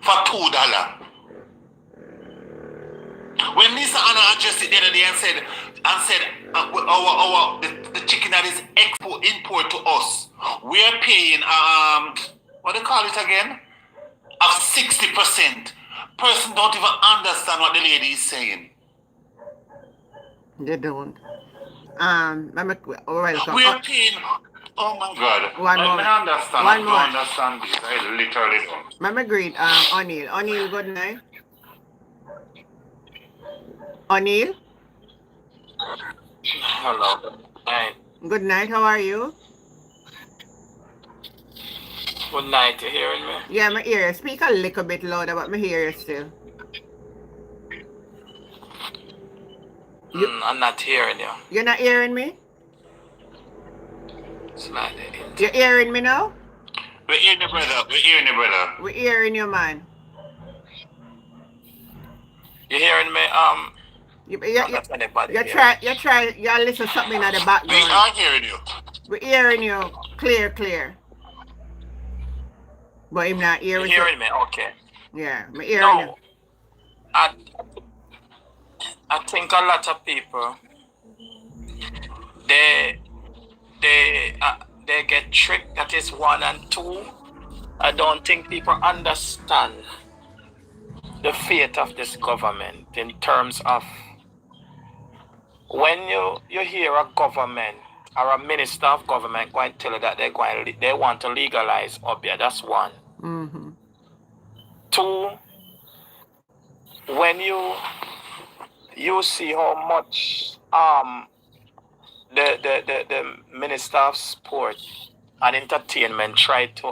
for $2. When Lisa Anna addressed it the other day and said the chicken that is import to us, we are paying what do you call it again? Of 60%. Person don't even understand what the lady is saying.
They don't. Welcome.
We are paying. Oh my God.
One more.
I understand.
One more.
I don't understand this. I literally don't.
I'm agreed. O'Neill. O'Neill, good night. O'Neill?
Hello. Hi.
Good night. How are you?
Good night. You hearing me?
Yeah, my ear. Speak a little bit louder, but my hear you still.
I'm not hearing you.
You're not hearing me?
Slightly.
You're hearing me now?
We're hearing you, brother. We're hearing you, brother.
We're hearing you, man.
You hearing me?
You listen to something in the background.
We are hearing you.
We're hearing you clear. But him not here
You
with
hearing
it.
me? Okay.
Yeah, me hearing you.
No, I think a lot of people they they get tricked. That is one, and two. I don't think people understand the fate of this government in terms of when you hear a government or a minister of government going to tell you that they want to legalize obeah. That's one.
Mm-hmm.
Two, when you see how much the minister of sport and entertainment tried to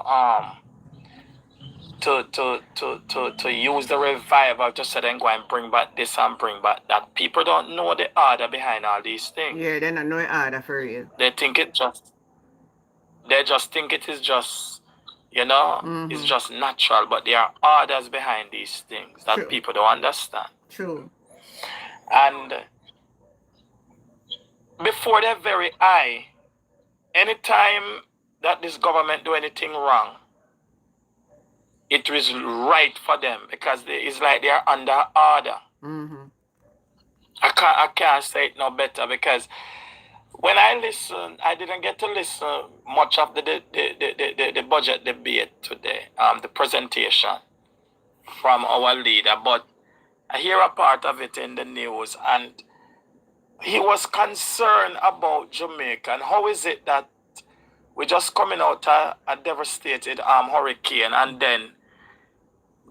use the revival to say then go and bring back this and bring back that. People don't know the order behind all these things.
Yeah, they don't know it order for real.
They just think it is just, it's just natural, but there are orders behind these things that
True.
people don't understand.
True.
And before their very eye, anytime that this government do anything wrong, it is right for them because it's like they are under order.
Mm-hmm.
I can't say it no better because when I listen, I didn't get to listen much of the budget debate today, the presentation from our leader, but I hear a part of it in the news, and he was concerned about Jamaica and how is it that we're just coming out a devastated hurricane, and then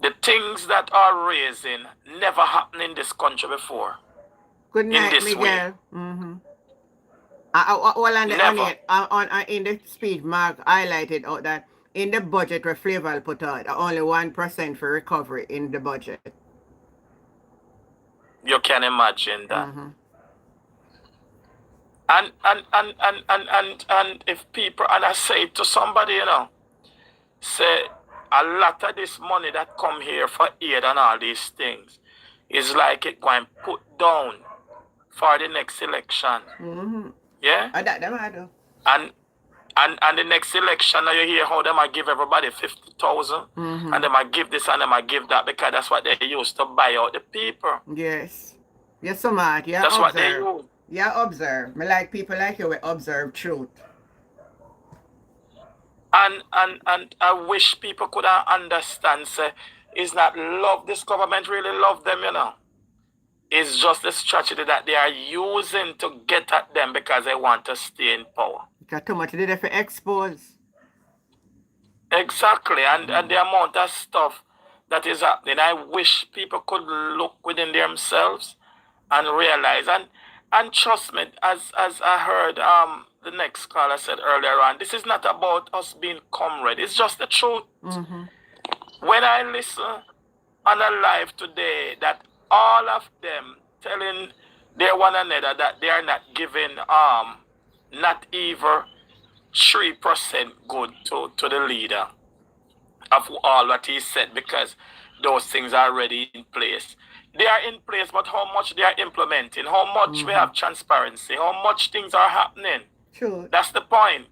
the things that are raising never happened in this country before.
Good night,
this
Miguel.
way.
Mm-hmm. In the speech, Mark highlighted out that in the budget where Flavor put out, only 1% for recovery in the budget.
You can imagine that.
Mm-hmm.
And if people, and I say to somebody, say a lot of this money that come here for aid and all these things is like it going put down for the next election.
Mm-hmm.
Yeah?
That matter.
And the next election, now you hear how they might give everybody 50,000,
Mm-hmm.
and they might give this and they might give that because that's what they used to buy out the people.
Yes. You're smart. Yeah,
That's what they use.
Yeah, observe. Me like people like you will observe truth.
And I wish people could understand, say, it's not love this government really love them, It's just the strategy that they are using to get at them because they want to stay in power.
Because too much did they for expose.
Exactly. And the amount of stuff that is happening, I wish people could look within themselves and realize. And trust me, as I heard the next caller said earlier on, this is not about us being comrade. It's just the truth.
Mm-hmm.
When I listen on a live today that all of them telling their one another that they are not giving not even 3% good to the leader of all what he said because those things are already in place. They are in place, but how much they are implementing, how much we have transparency, how much things are happening.
True.
That's the point.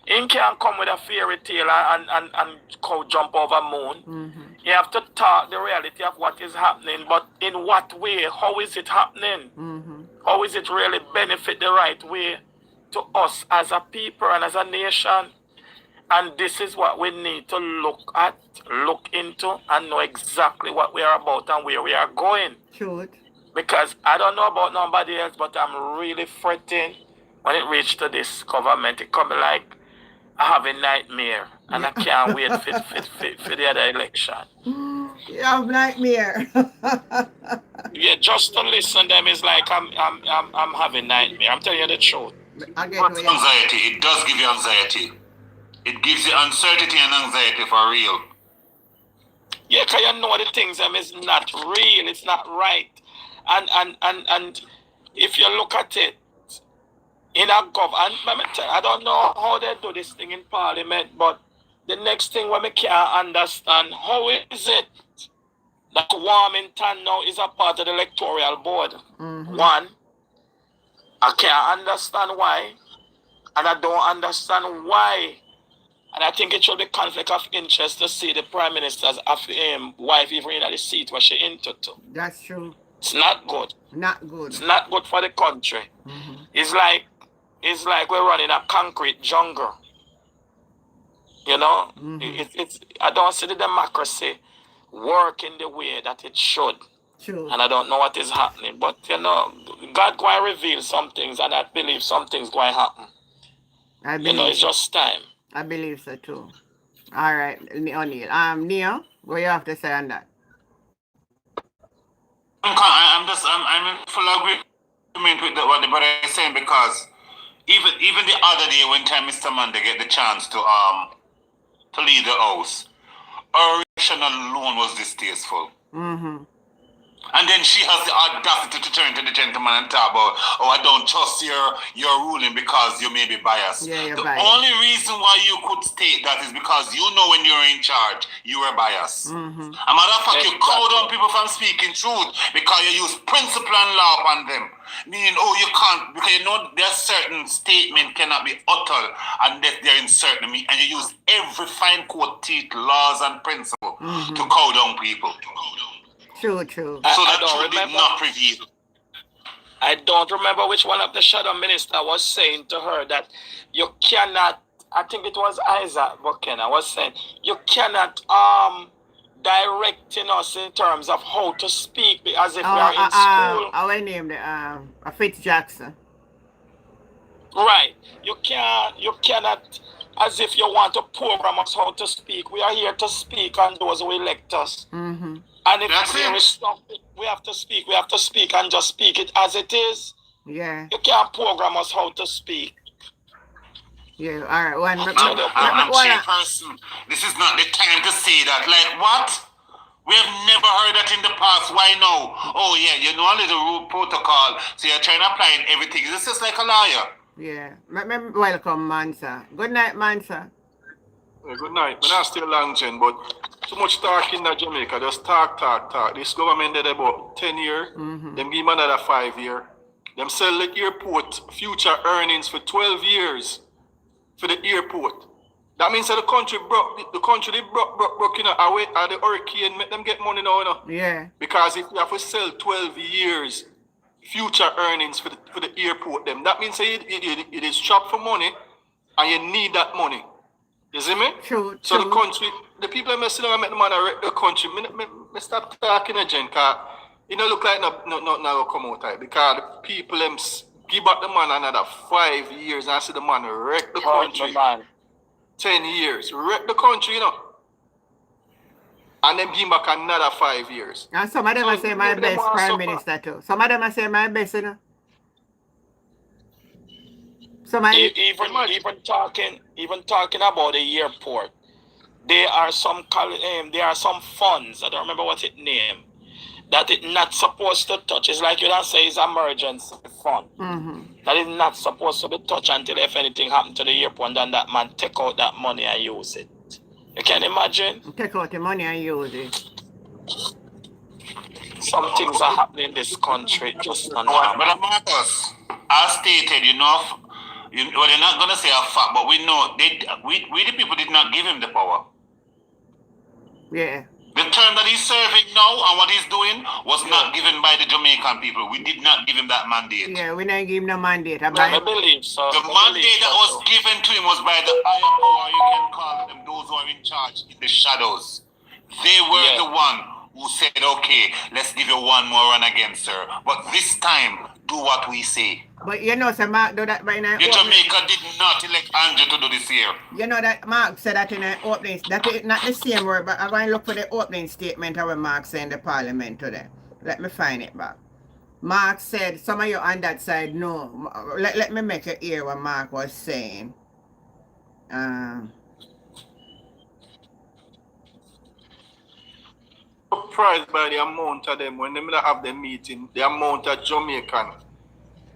He can't come with a fairy tale and go jump over moon.
Mm-hmm.
You have to talk the reality of what is happening, but in what way? How is it happening?
Mm-hmm.
How is it really benefit the right way to us as a people and as a nation? And this is what we need to look at, look into, and know exactly what we are about and where we are going.
Truth.
Because I don't know about nobody else, but I'm really fretting when it reaches to this government. It could be like I have a nightmare, and I can't wait for the other election.
You have nightmare.
Yeah, just to listen to them is like I'm having nightmare. I'm telling you the truth.
I get what you
Anxiety. It does give you anxiety. It gives you uncertainty and anxiety for real.
Yeah, because you know the things is not real. It's not right. And if you look at it in a government, I don't know how they do this thing in Parliament, but the next thing when we can't understand, how is it that Warmington now is a part of the electoral board?
Mm-hmm.
One, I can't understand why, and I don't understand why And I think it should be conflict of interest to see the Prime Minister's wife even in the seat where she entered to.
That's true.
It's not good.
Not good.
It's not good for the country.
Mm-hmm.
It's like we're running a concrete jungle. You know?
Mm-hmm.
I don't see the democracy working the way that it should.
True.
And I don't know what is happening. But, you know, God going to reveal some things, and I believe some things going to happen.
I believe
You know, it's just time.
I believe so too. All right, O'Neill. Neil, what you have to say on that?
I'm in full agreement with what the brother is saying, because even the other day when time Mr. Monday get the chance to lead the house, her reaction alone was distasteful.
Mm-hmm.
And then she has the audacity to turn to the gentleman and talk about, I don't trust your ruling because you may be biased.
Yeah, you're
the
biased.
only reason why you could state that is because you know when you're in charge, you were biased.
Mm-hmm.
A matter of fact, you cow down people from speaking truth because you use principle and law upon them. Meaning, you can't, because you know there's certain statement cannot be uttered unless they're in certain meaning, and you use every fine court teeth, laws and principle to cow down people.
True.
So that truth did not prevail.
I don't remember which one of the shadow minister was saying to her that you cannot, I think it was Isaac Buchanan was saying, you cannot directing us in terms of how to speak as if we are in school.
Our name, Fitz Jackson.
Right. You cannot, as if you want to program us how to speak. We are here to speak on those who elect us.
Mm-hmm.
And if there is something we have to speak and just speak it as it is.
Yeah.
You can't program us how to speak.
Yeah, all right.
I'm chairperson. This is not the time to say that. Like, what? We have never heard that in the past. Why now? Oh, yeah, you know a little rule protocol. So you're trying to apply in everything. This is like a liar.
Yeah. Welcome, Mansa. Good night, Mansa.
Good night. I'm not still long, Jen, but too much talk in Jamaica. Just talk. This government did about 10 years.
Mm-hmm.
Them give him another 5 years. Them sell the airport future earnings for 12 years for the airport. That means that the country broke, you know, away at the hurricane, make them get money now, you know.
Yeah.
Because if you have to sell 12 years future earnings for the airport, them, that means it is chopped for money and you need that money. You see me?
True.
So the country, the people that sit down and make the man wreck the country, me stop talking again, because it don't look like no come out right, because the people them give back the man another 5 years and I see the man wreck the country. 10 years, wreck the country, you know. And then give back another 5 years.
And some of them are saying my best prime minister too. Some of them are saying my best, you know.
Even talking about the airport, there are some funds, I don't remember what it named, that it not supposed to touch. It's like you don't say it's emergency fund.
Mm-hmm.
That is not supposed to be touched until if anything happened to the airport, then that man take out that money and use it. You can imagine?
Take out the money and use it.
Some things are happening in this country just not normal. But Marcus, as stated, you know, well, they're not going to say a fact, but we know we the people did not give him the power.
Yeah.
The term that he's serving now and what he's doing was not given by the Jamaican people. We did not give him that mandate.
Yeah, we didn't give him no mandate.
I believe so.
The mandate that was given to him was by the higher power, you can call them those who are in charge in the shadows. They were the one who said, okay, let's give you one more run against her. But this time, do what we say.
But you know, so Mark do that by now.
The Jamaica did not elect Andrew to do this here.
You know that Mark said that in an opening, that is not the same word, but I'm going to look for the opening statement of what Mark said in the Parliament today. Let me find it back. Mark said, some of you on that side, no. Let me make you hear what Mark was saying.
Surprised by the amount of them when they have the meeting, the amount of Jamaican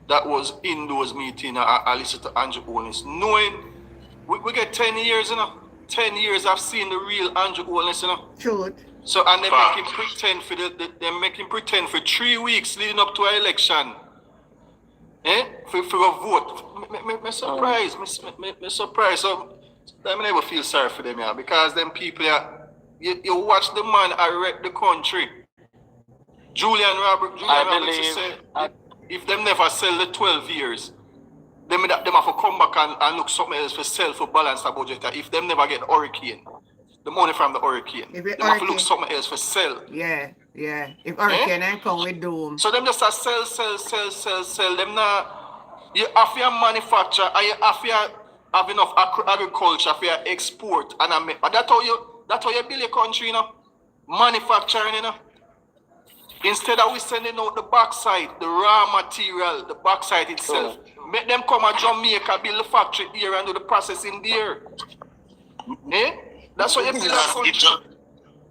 that was in those meetings. I listened to Andrew Holness, knowing we get 10 years, you know. 10 years I've seen the real Andrew Holness, you know.
True. So
and they make him pretend for they make him pretend for 3 weeks leading up to an election. For a vote. Me surprised. Me surprised. So I never feel sorry for them, yeah, because them people, yeah, you watch the man wreck the country. Julian Roberts said, if them never sell the 12 years, them have to come back and look something else for sell for balance the budget. If them never get hurricane, the money from the hurricane, them have to look something else for sell.
Yeah. If hurricane ain't come with doom.
So them just a sell. Them not, you have to manufacture and you have to have enough agriculture for your export. And that's how you build your country, you know. Manufacturing, you know. Instead of we sending out the backside, the raw material, the backside itself, make them come to Jamaica, build the factory here and do the processing there. That's what you build a country.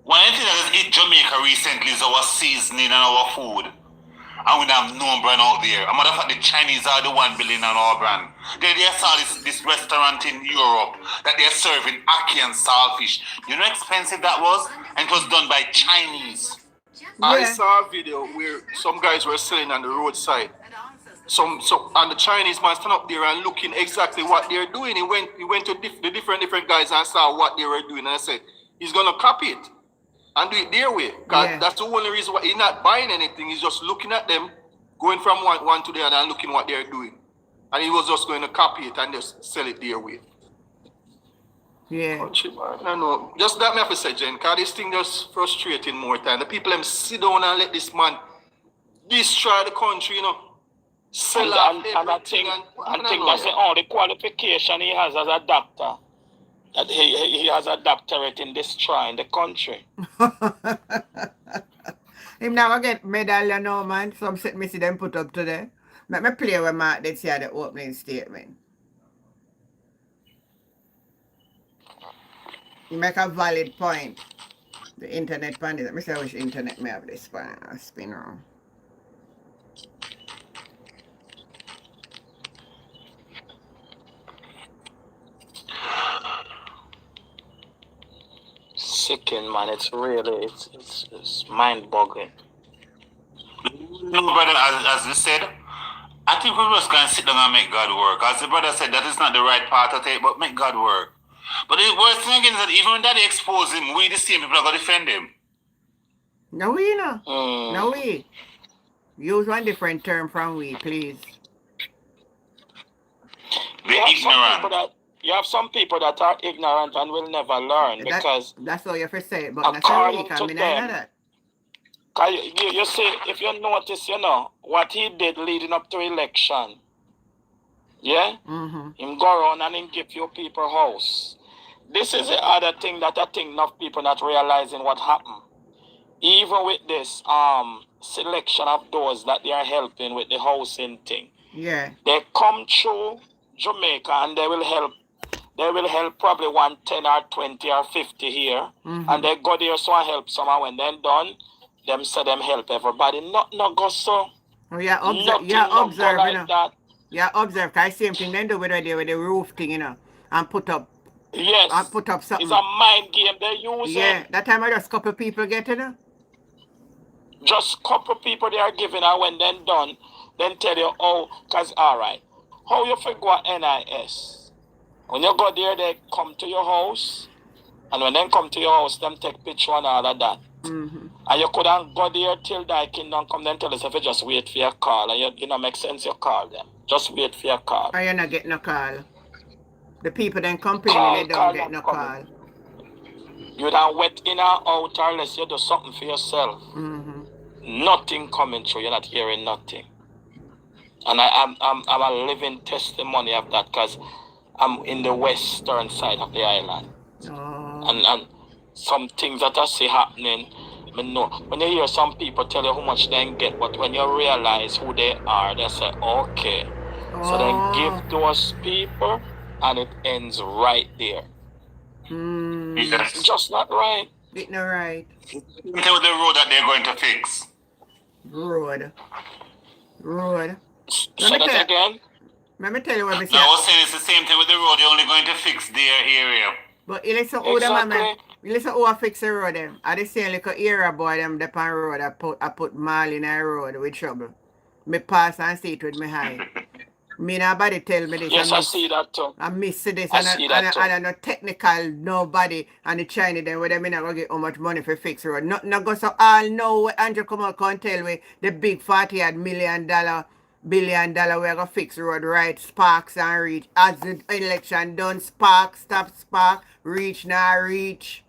One thing that has hit Jamaica recently is our seasoning and our food. And we have no brand out there. A matter of fact, the Chinese are the one building on our brand. They saw this restaurant in Europe that they're serving ackee and saltfish. You know how expensive that was? And it was done by Chinese.
I saw a video where some guys were selling on the roadside. And the Chinese man stand up there and looking exactly what they're doing. He went to the different guys and saw what they were doing. And I said, he's gonna copy it and do it their way. Because that's the only reason why he's not buying anything. He's just looking at them, going from one to the other and looking what they're doing. And he was just going to copy it and just sell it their way.
Yeah.
No. Just that me have to say, Jen, because this thing just frustrating more time. The people them sit down and let this man destroy the country, you know. Sell out everything.
And I think that's the only qualification he has as a doctor. That he has a doctorate in destroying the country.
Him never get medal, no man. Some set me see them put up today. Let me play with Mark. Let's hear the opening statement. You make a valid point. The internet pan is. Let me see which internet may have this pan. I'll spin around.
Sickening, man. It's really, it's mind-boggling.
No, brother, as you said, I think we're just going to sit down and make God work. As the brother said, that is not the right path to take, but make God work. But the worst thing again is that even when that expose him, we the same people are going to defend him.
No, we know. No, we. Use one different term from we, please.
They're ignorant.
You have some people that are ignorant and will never learn because
that's all you have to say. But according to them,
you see, if you notice, you know what he did leading up to election. Yeah, him go around and him give you people house. This is the other thing that I think enough people not realizing what happened. Even with this selection of those that they are helping with the housing thing.
Yeah,
they come through Jamaica and they will help. They will help probably 1, 10 or 20 or 50 here. And they go there so I help someone. When they're done, them say them help everybody. Not go so.
Oh, yeah, observe, like that. Yeah, observe. I same thing they do with the roof thing, you know, and put up.
Yes.
And put up something.
It's a mind game they use.
Yeah, that time I just couple people get it.
Just couple people they are giving, and when they're done, then tell you, oh, because all right, how you figure NIS? When you go there, they come to your house. And when they come to your house, them take picture and all of that. And you couldn't go there till the kingdom come, then tell us if you just wait for your call. And you know, make sense, you call them. Just wait for your call.
Or you're not getting no call. The people then complaining they don't get no call.
You don't wet in or out unless you do something for yourself. Nothing coming through. You're not hearing nothing. And I'm a living testimony of that because I'm in the western side of the island. And some things that I see happening, I know. When you hear some people tell you how much they get, but when you realize who they are, they say, okay. So then give those people, and it ends right there. It's just not right.
It's not right.
Tell the road that they're going to fix.
Road.
Say that again?
Let me tell you what I say.
I was saying it's the same thing with the road. They're only going to fix their area.
But you listen who them, man. You listen who fix the road them. I just say like a area boy them the pan road. I put mall in a road with trouble. Me pass and see it with me high. Me nobody tell me this.
Yes, I see that too.
I miss this
I
and
see that too.
and I no technical nobody and the Chinese them where them not gonna get how much money for fix road. Not go so all know what Andrew come out and tell we the big $40 million $billion we're gonna fix road right sparks and reach. As the election done spark, stop spark, reach now reach.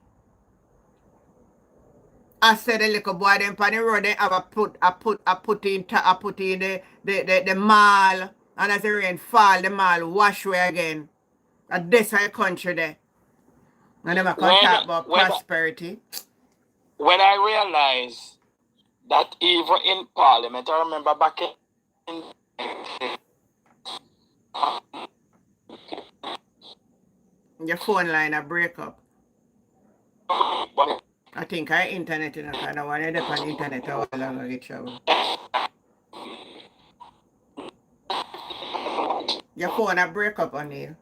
I said the little boy them on the road they have a put in the mall and as the rain fall the mall wash away again. And this our country there. And them can talk about prosperity.
When I realized that even in Parliament, I remember back in
Your phone line a break up.
but
I think our internet in a kind of one end up on internet a while longer get trouble. Your phone a break up on you.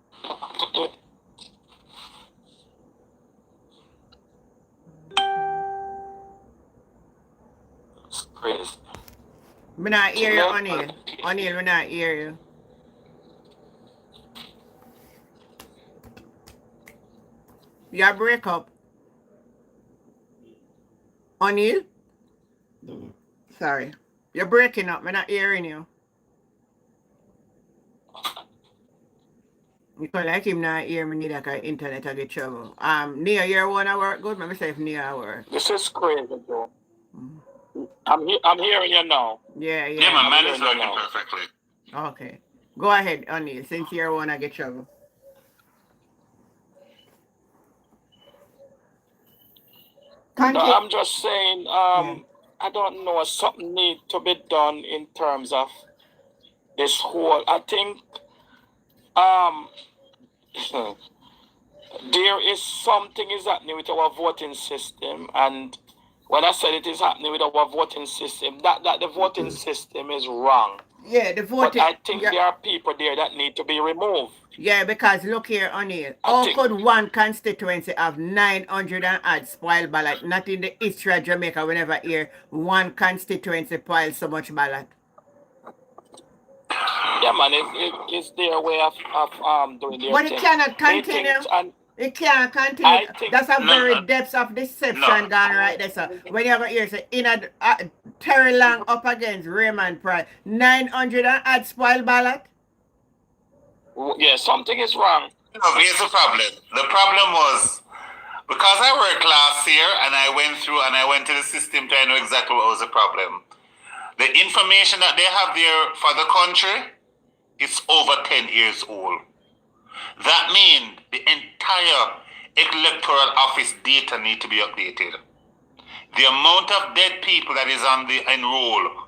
it's crazy.
Me not hear you, O'Neil. O'Neil, me not hear you. You break up. O'Neil? Sorry. You're breaking up. Me not hearing you. You can like him not hear me neither because internet I get trouble. Nia, your one I work good. Let me say if Nia I work.
This is crazy, bro. I'm hearing you now.
Yeah.
Yeah, my man is working perfectly.
Okay. Go ahead, O'Neil, since you're one I get trouble.
No, I'm just saying, I don't know, something need to be done in terms of this whole, I think, there is something is happening with our voting system, and when I said it is happening with our voting system, that the voting system is wrong.
Yeah, the voting.
But I think there are people there that need to be removed.
Yeah, because look here, O'Neil. How could one constituency have 900 and odd spoiled ballot? Not in the history of Jamaica we never hear one constituency pile so much ballot.
Yeah, man, it's their way of doing their
but
thing.
It cannot continue. It can't continue. That's a very depth of deception gone right there, sir. When you go here, say, in a Terry Long up against Raymond Pride, 900 and odd spoiled ballot?
Yeah, something is wrong.
No, here's the problem. The problem was, because I worked last year and I went to the system to know exactly what was the problem. The information that they have there for the country is over 10 years old. That means the entire electoral office data need to be updated. The amount of dead people that is on the enroll,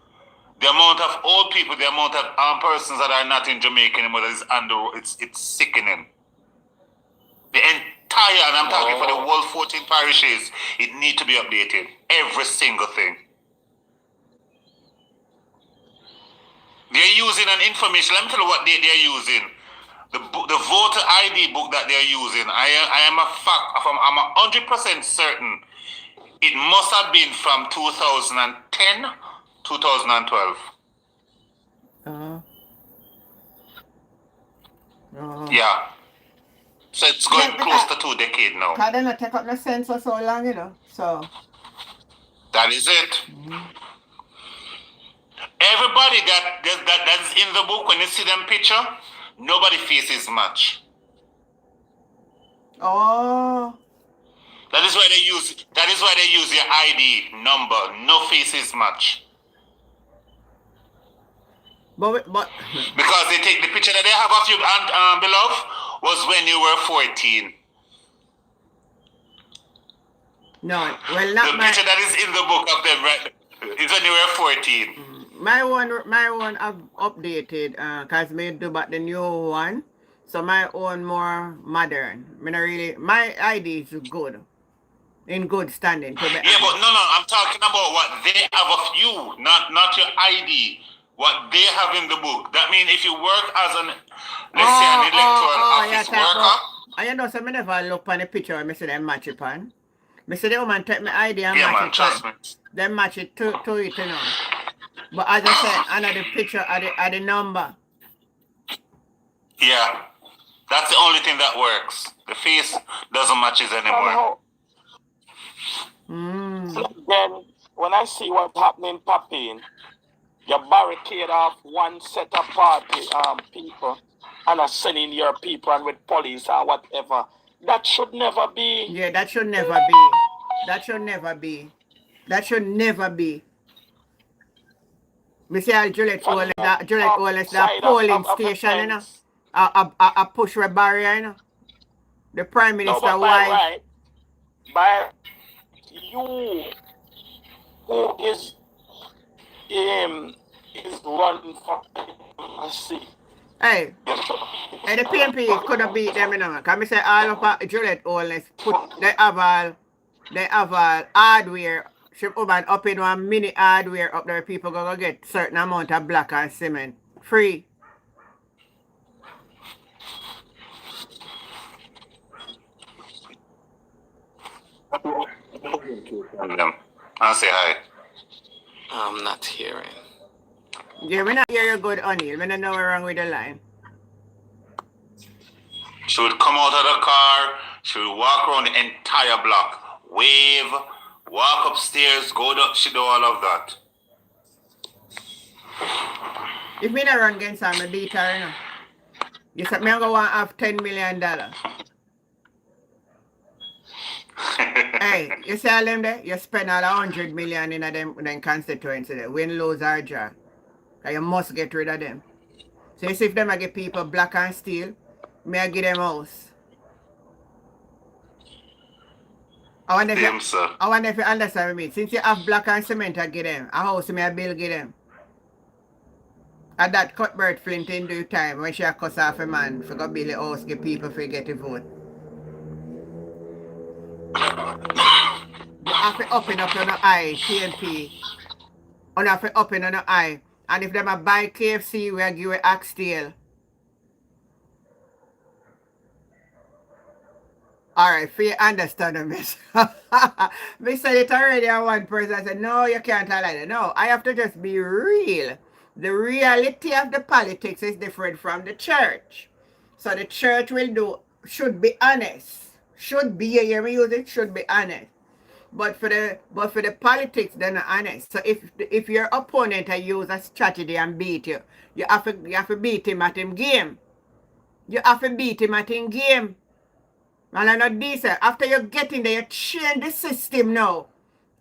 the amount of old people, the amount of persons that are not in Jamaica anymore that is under, it's sickening. The entire, and I'm talking for the whole 14 parishes, it need to be updated. Every single thing. They're using an information. Let me tell you what they're using. The voter ID book that they're using. I'm 100% certain it must have been from 2010, 2012. Yeah. So it's going close to 2 decades now.
Because they not take up the sense for so long, you know. So
that is it. Everybody that's in the book, when you see them picture, nobody faces much.
Oh.
That is why they use your ID number. No faces much.
But
because they take the picture that they have of you, beloved, was when you were 14.
No, well, not
the picture that is in the book of them, right, is when you were 14.
My one I've updated because me do but the new one. So my own more modern. My ID is good. In good standing. To be
but no, I'm talking about what they have of you, not your ID. What they have in the book. That means if you work as an, let's say, an electoral office worker.
You know, so I never look on the picture and I see them match it on. I see the woman take my ID and match it on. Then match it to it, you know. But as I said, another picture at the number.
Yeah. That's the only thing that works. The face doesn't match it anymore.
Then, when I see what's happening, Papine, you barricade off one set of party people and are sending your people and with police or whatever. That should never be.
Yeah, that should never be. That should never be. That should never be. We see how Gillette Oil that polling station, you know. A push a barrier, you know. The Prime Minister wife.
By you who is running for diplomacy.
Hey, the PMP could have beat them, you know. Because I say all of Gillette Oil they have all hardware. Ship up in one mini hardware up there, people go get certain amount of block and cement. Free.
I'll say hi.
I'm not hearing.
Yeah, we not hear you good, O'Neill. We don't know what's wrong with the line.
She would come out of the car, she would walk around the entire block, wave, walk upstairs, go down, she do all of that.
If me not run against her, I beat her, you know. You said me go want have $10 million. Hey, you see all them there? You spend all 100 million in them constituency there. Win, lose, or draw. And you must get rid of them. So you see if them I get people black and steel, me I give them house. I wonder if you understand me. Since you have black and cement, I give them. A house me I build give them. And that Cuthbert Flint in due time when she a cuss off a man for go build a house give people for get a vote. You have to open up on the eye, TNP. You have to open on the eye. And if them a buy KFC, we'll give you oxtail. Alright, for you understand miss. Me said it already and one person I said, no, you can't lie that. No, I have to just be real. The reality of the politics is different from the church. So the church should be honest. Should be, you hear me use it, should be honest. But for the politics, they're not honest. So if your opponent use a strategy and beat you, you have to beat him at him game. You have to beat him at him game. And I'm not decent. After you get in there, you change the system now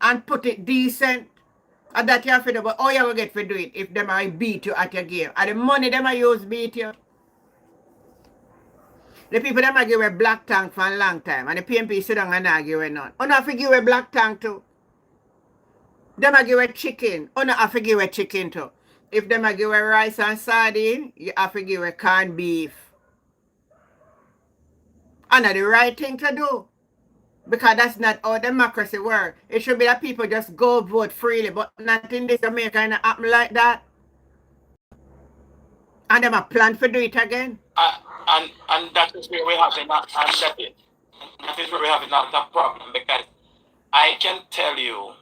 and put it decent. And that you have to do, but all you will get for do it if them I beat you at your game. And the money them I use beat you. The people them I give a black tank for a long time. And the PMP sit down and argue with none. You have to give a black tank too. Them I give a chicken. You have to give a chicken too. If them I give a rice and sardine, you have to give a canned beef. And that's the right thing to do. Because that's not how democracy works. It should be that people just go vote freely, but not in this America and happen like that. And them a plan to do it again.
And that is where we have that is where we have another problem, because I can tell you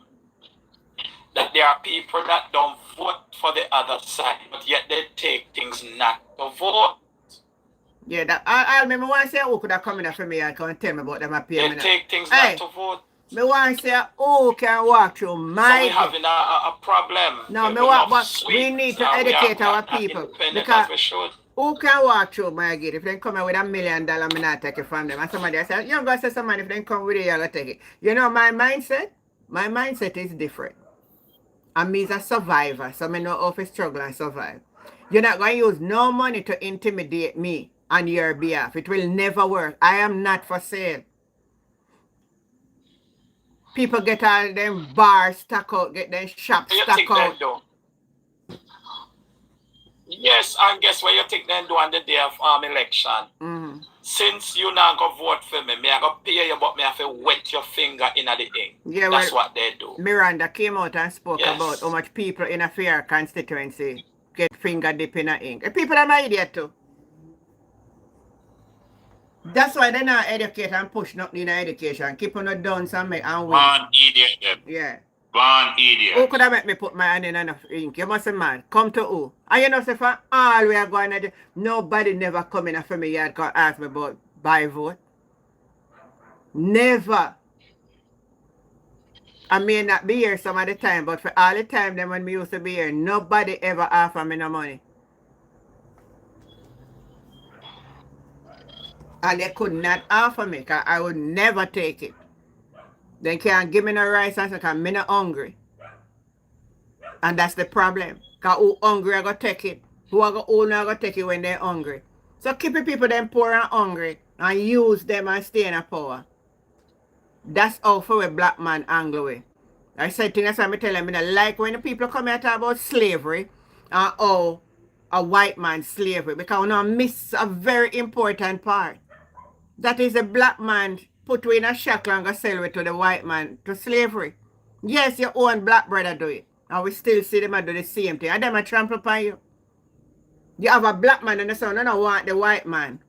that there are people that don't vote for the other side, but yet they take things not to vote.
Yeah, that I remember one say who could have come in for me and come and tell me about them appearing.
They take things not to vote.
Me want to say who can walk through my.
So we having a problem.
No, but we need to educate our people. Because who can walk through my gate? If they come in with $1 million, me not take it from them. And somebody else said, you're going to say somebody if they come with it, you're going to take it. You know my mindset? My mindset is different. And me is a survivor, so I know how to struggle and survive. You're not going to use no money to intimidate me on your behalf. It will never work. I am not for sale. People get all them bars stuck out, get them shops stuck out.
Yes, and guess what you think them do on the day of election?
Mm-hmm.
Since you not go vote for me, I go pay you, but me have to wet your finger in the ink.
Yeah,
that's what they do.
Miranda came out and spoke about how much people in a fair constituency get finger dip in the ink. And people are not idiot too. That's why they not educate and push nothing in education. Keep on the downs and make and win.
One idiot.
Yeah.
Born
Who
idiot.
could have make me put my hand in enough ink? You must be mad. Come to who? And you know, say for all we are going to do, nobody never come in for me yard can ask me about buy vote. Never. I may not be here some of the time, but for all the time then when we used to be here, nobody ever offer me no money. And they could not offer me because I would never take it. They can't give me no rice and because I'm not hungry. And that's the problem. Because who hungry I go take it. Who not go take it when they're hungry. So keep the people them poor and hungry and use them and stay in a power. That's how for a black man angle way. I said things I'm telling me like when the people come here talk about slavery and how a white man's slavery because we now miss a very important part. That is the black man put you in a shackle and go sell it to the white man to slavery. Yes, your own black brother do it. And we still see them do the same thing. And them a trample upon you. You have a black man and the son don't want the white man.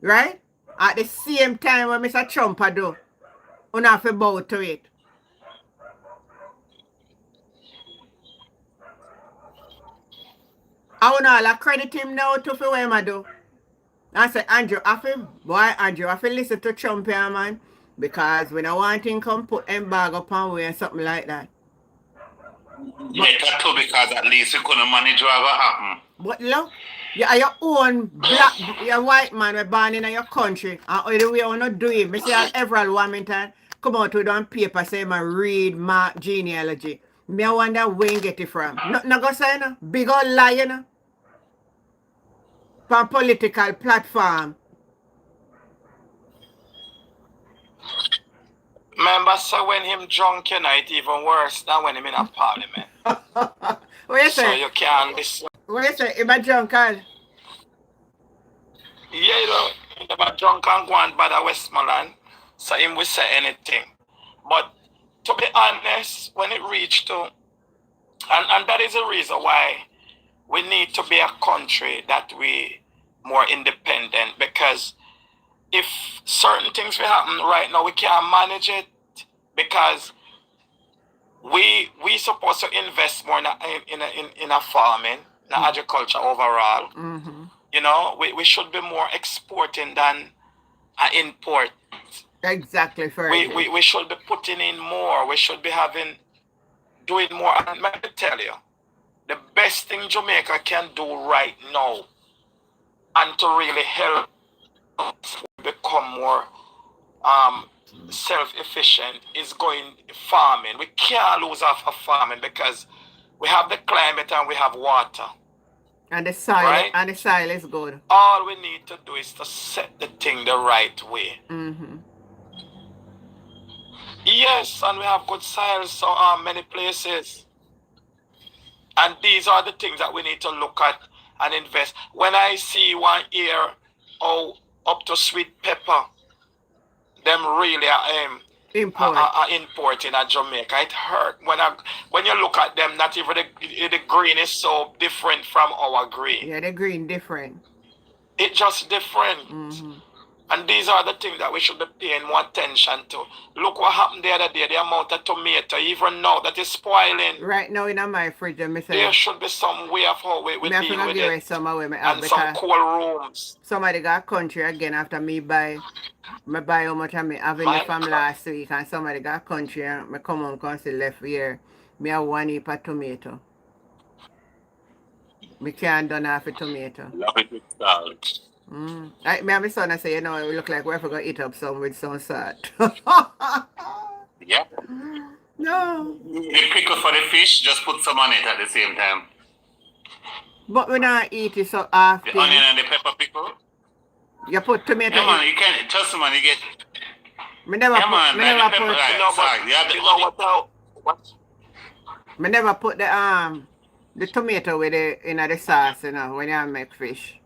Right? At the same time when Mr. Trump do, you have to bow to it. I will credit him now to for what him do. I say, Andrew, Andrew, I feel listen to Trump here, man. Because when I want him come put embargo upon we and something like that.
Yeah, that too, because at least you couldn't manage what happen.
But look, you are your own black, your white man we born in your country. And the way you not do it, I say Everald Wilmington come out with on paper say I read my genealogy. Me I wonder where you get it from. No go say no. Big old lie, you know. From political platform.
Remember, so when him drunk, you know, it's even worse than when him in a parliament.
What you
So
say?
you can't listen.
What you say? Am I drunk, Al?
Yeah, you know, he never drunk and go and bother Westmoreland, so him will say anything. But to be honest, when it reached to, and that is the reason why we need to be a country that we more independent, because if certain things will happen right now, we can't manage it because we supposed to invest more in a farming, in agriculture overall.
Mm-hmm.
You know, we should be more exporting than import.
Exactly, Fergie.
We should be putting in more. We should be doing more. And let me tell you, the best thing Jamaica can do right now and to really help us become more self-efficient is going farming. We can't lose off of farming because we have the climate and we have water.
And the soil,
right?
And the soil is good.
All we need to do is to set the thing the right way.
Mm-hmm.
Yes, and we have good soil so many places. And these are the things that we need to look at and invest. When I see one here, up to sweet pepper, them really are importing at Jamaica. It hurt when you look at them. Not even the green is so different from our green.
Yeah, the green different.
It's just different.
Mm-hmm.
And these are the things that we should be paying more attention to. Look what happened the other day, the amount of tomato, even now that is spoiling.
Right now in my fridge,
there should be some way of how we deal with it. And some cool rooms.
Somebody got country again after me buy how much I have in the from last week, and somebody got country and me come on and see left here. Me have 1 heap of tomato. Me can't done half a tomato.
Love it with salt.
Me and my son I say, you know, it look like we're going to eat up some with some salt.
Yeah.
No.
The pickle for the fish, just put some on it at the same time.
But we not eat it so often.
The onion and the pepper pickle.
You put tomato.
Yeah, man, you can't trust man, you get.
Me never
yeah,
put.
man,
Me never
pepper,
put.
right,
No,
sorry, you have the
what?
Me never put the tomato with in the sauce, you know, when you make fish.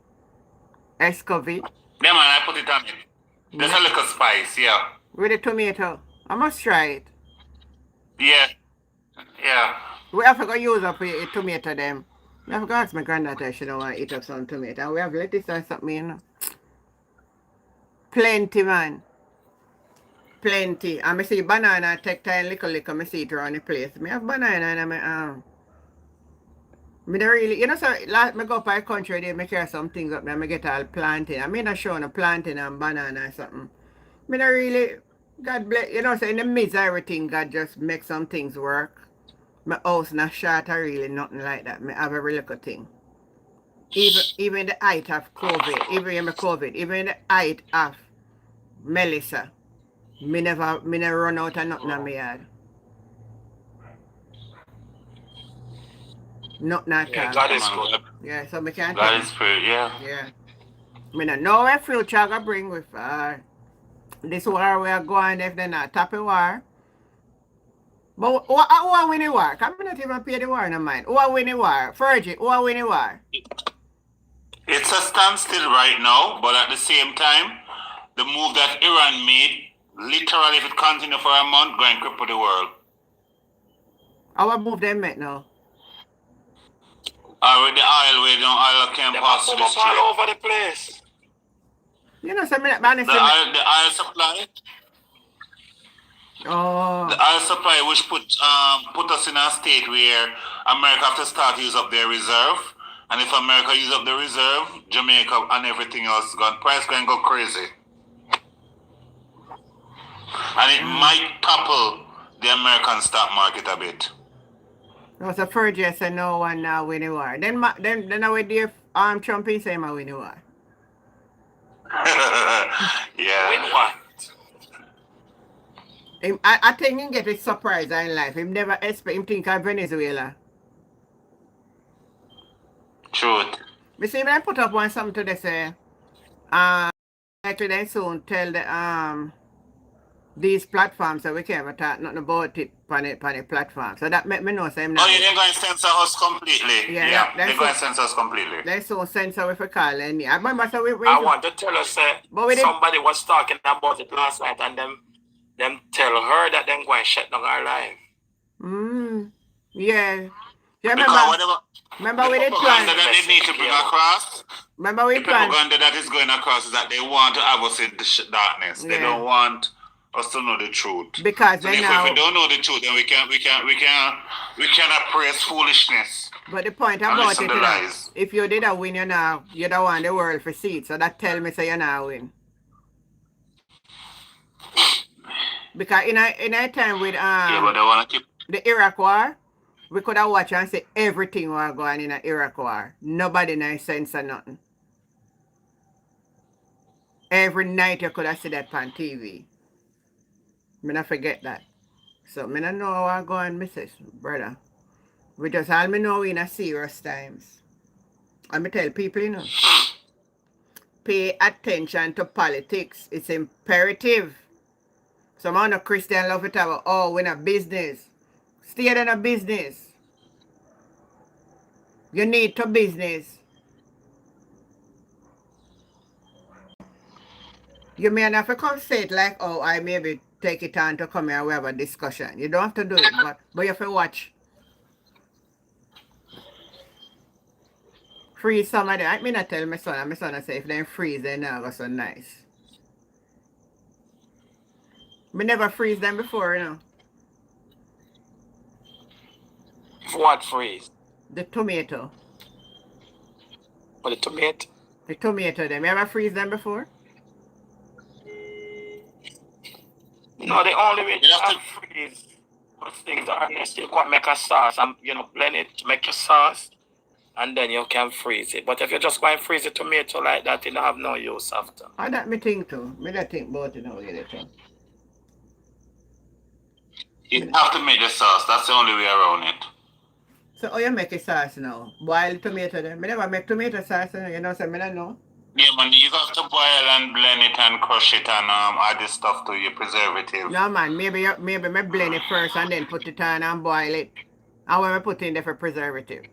Escovite.
Yeah, man, I put it on it. There's a little spice, yeah.
With the tomato. I must try it.
Yeah. Yeah.
We have to go use up a tomato them. We have to ask my granddaughter if she don't want to eat up some tomato. And we have lettuce or something, you know. Plenty, man. plenty. And I see banana take time little, I see it around the place. I have banana and I don't really, you know, so last me go up by country, they make care some things up there, I get all planting. I mean, I show no planting and banana or something. I don't really, God bless, you know, so in the midst of everything, God just make some things work. My house not short or really nothing like that. I have every little thing. Even in the height of COVID, even in the height of Melissa, me never run out of nothing in my yard. Nothing at
Yeah,
all.
God is good.
Yeah, so we can't
God
tell.
is spirit, yeah.
Yeah. I don't know what future gonna bring with this war we are going if they're not top of war. But who are winning war? Can we not even pay the war no mind? Who are winning war? Fergie, who are winning war?
It's a standstill right now, but at the same time, the move that Iran made, literally, if it continues for a month, going to cripple the world.
Our move them make now.
With the oil, we don't oil can't
Them
pass
are
to the
move all
street.
over the place.
You know, some honestly.
The oil supply.
Oh.
The oil supply, which put us in a state where America have to start use up their reserve, and if America use up the reserve, Jamaica and everything else gone price going to go crazy, and it might topple the American stock market a bit.
No, so Fergie said no one now winning war. Then I would if Trump is saying I winning war.
Yeah.
Win what?
I think he get a surprise in life. He never expect him think of Venezuela.
Truth.
Me see when I put up one something today say actually soon tell the these platforms so we can't ever talk nothing about it on the platform. So that make me know say
Oh, you're going to censor us completely.
Yeah,
they're going to censor us completely.
they so censor if we call any. I remember so we
I want to tell us
But we didn't-
somebody was talking about it last night and them tell her that them going to shut down our life.
Yeah.
Because
Remember we
the
did
propaganda
plan.
that they need to bring across,
Remember we
the
planned.
propaganda that is going across is that they want to have us in the darkness. They
Yeah.
don't want us to know the truth.
Because
so
they
if
now
we don't know the truth, then we cannot praise foolishness.
But the point
And
about
listen
it
to
is
lies.
if you did a win, you don't want the world to see it. So that tell me say you not win. Because in a time with
Yeah, but they want to keep.
the Iraq war, we could have watched and say everything was going in the Iraq war. Nobody no sense or nothing. Every night you could have seen that on TV. Me not forget that. So me not know how I go and miss it, brother. We just all me know we in a serious times. And me tell people, you know, pay attention to politics. It's imperative. Some of the Christian love it about, oh, we're in a business. Stay in a business. You need to business. You may not have to come say it like, oh, I maybe take it on to come here and we have a discussion. You don't have to do it, but you have to watch. Freeze some of them. I mean, I tell my son, and my son I say if they freeze, they not go so nice. Me never freeze them before, you know.
What freeze?
The tomato.
For the tomato?
The tomato, them. You ever freeze them before?
No, the only way
You
to
have to-
freeze those things are unless you can make a sauce and blend it to make your sauce, and then you can freeze it. But if you just go and freeze a tomato like that, you don't have no use after.
I that me think too. Me that think about it now, too.
You have to make the sauce. That's the only way around it.
So how you make a sauce now? Boil tomato then. Me never make tomato sauce, you know, so me don't know.
Yeah, man, you have to boil and blend it and crush it and add this stuff to your preservative.
No man, maybe me blend it first and then put it on and boil it. And when we put in there for preservative.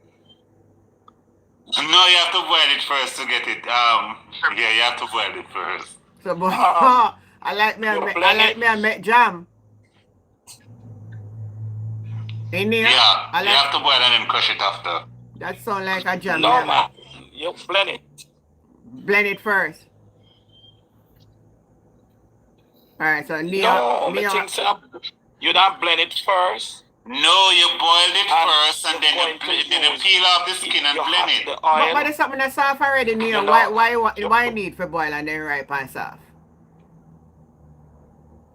No, you have to boil it first to get it. Yeah, you have to boil it first.
So boy, I like me I make jam. In there,
Yeah,
I
you
like,
have to boil and then crush it after.
that sound like a jam.
No,
yeah.
man. You blend it.
Blend it first. Alright, so
No, I think so. You don't blend it first.
No, you boiled it first and then
you're
you,
going to
then you
use-
peel off the skin and
You
blend
have
it.
the oil.
but it's something that's soft already, Neo.
You know,
Why need for boil and then ripe and soft?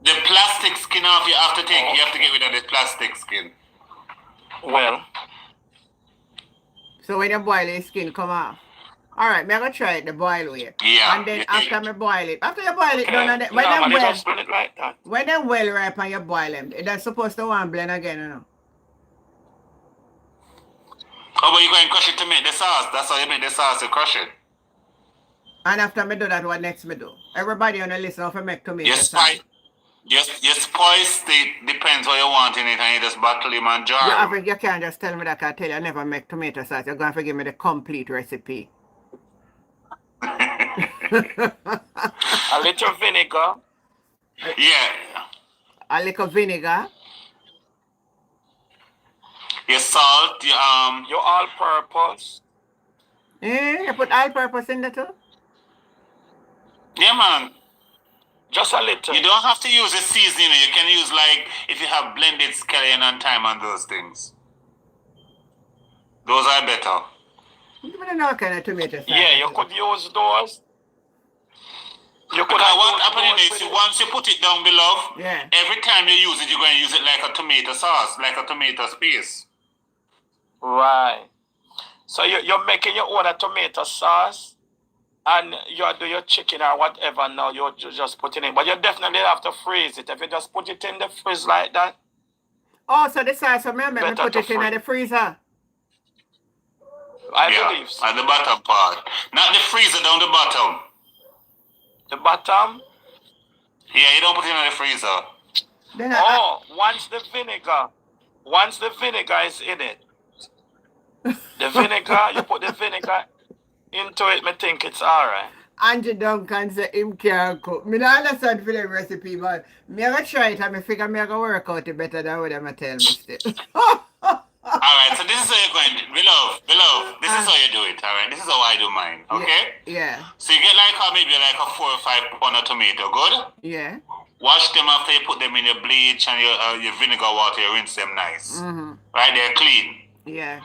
The plastic skin off, you have to take. You have to get rid of the plastic skin.
Well,
So when you boil it, skin come off. Alright, me gonna try it the boil way.
Yeah.
And then
yeah.
after me boil it, after you boil it
okay.
done and then,
no, but
well,
just blend it like that.
when them well ripe and you boil them, that's supposed to want blend again, you know.
Oh, but you go and crush it to make the sauce. That's how you make the sauce, you crush it.
And after me do that, what next me do? Everybody on the list of make tomato
You
sauce.
spice. You spice it, depends what you want in it, and you just bottle him and jar.
You can't just tell me that I tell you I never make tomato sauce. You're going to give me the complete recipe.
A little vinegar.
Yeah.
A little vinegar.
Your salt,
Your all-purpose.
You put all-purpose in there too?
yeah, man.
Just a little.
You don't have to use a seasoning. You can use like if you have blended scallion and thyme and those things. Those are better.
You don't know what kind of tomato sauce.
Yeah, you could use those. You could
Because
have
what
used
happening
those
is
with it.
once you put it down below,
Yeah.
every time you use it, you're going to use it like a tomato sauce, like a tomato paste.
Right. So you're making your own tomato sauce, and you do your chicken or whatever now, you just put it in. But you definitely have to freeze it. If you just put it in the fridge like that,
Oh, so the sauce, so me
Better
put
to
it in the freezer.
I
Yeah,
believe so.
at the bottom part. Not the freezer, down the bottom.
The bottom.
Yeah, you don't put it in the freezer.
Then
Once the vinegar is in it, the vinegar, you put the vinegar into it, me think it's alright.
Angie Duncan say him can't cook. Me not understand for the recipe, but me gonna try it and me figure me gonna work out it better than what them tell me still.
Alright, so this is how you're going to, below, this is how you do it, alright? This is how I do mine, okay?
Yeah.
So you get maybe a 4 or 5 pound of tomato, good?
Yeah.
Wash them after you put them in your bleach and your vinegar water, you rinse them nice.
Mm-hmm.
Right, they're clean.
Yeah.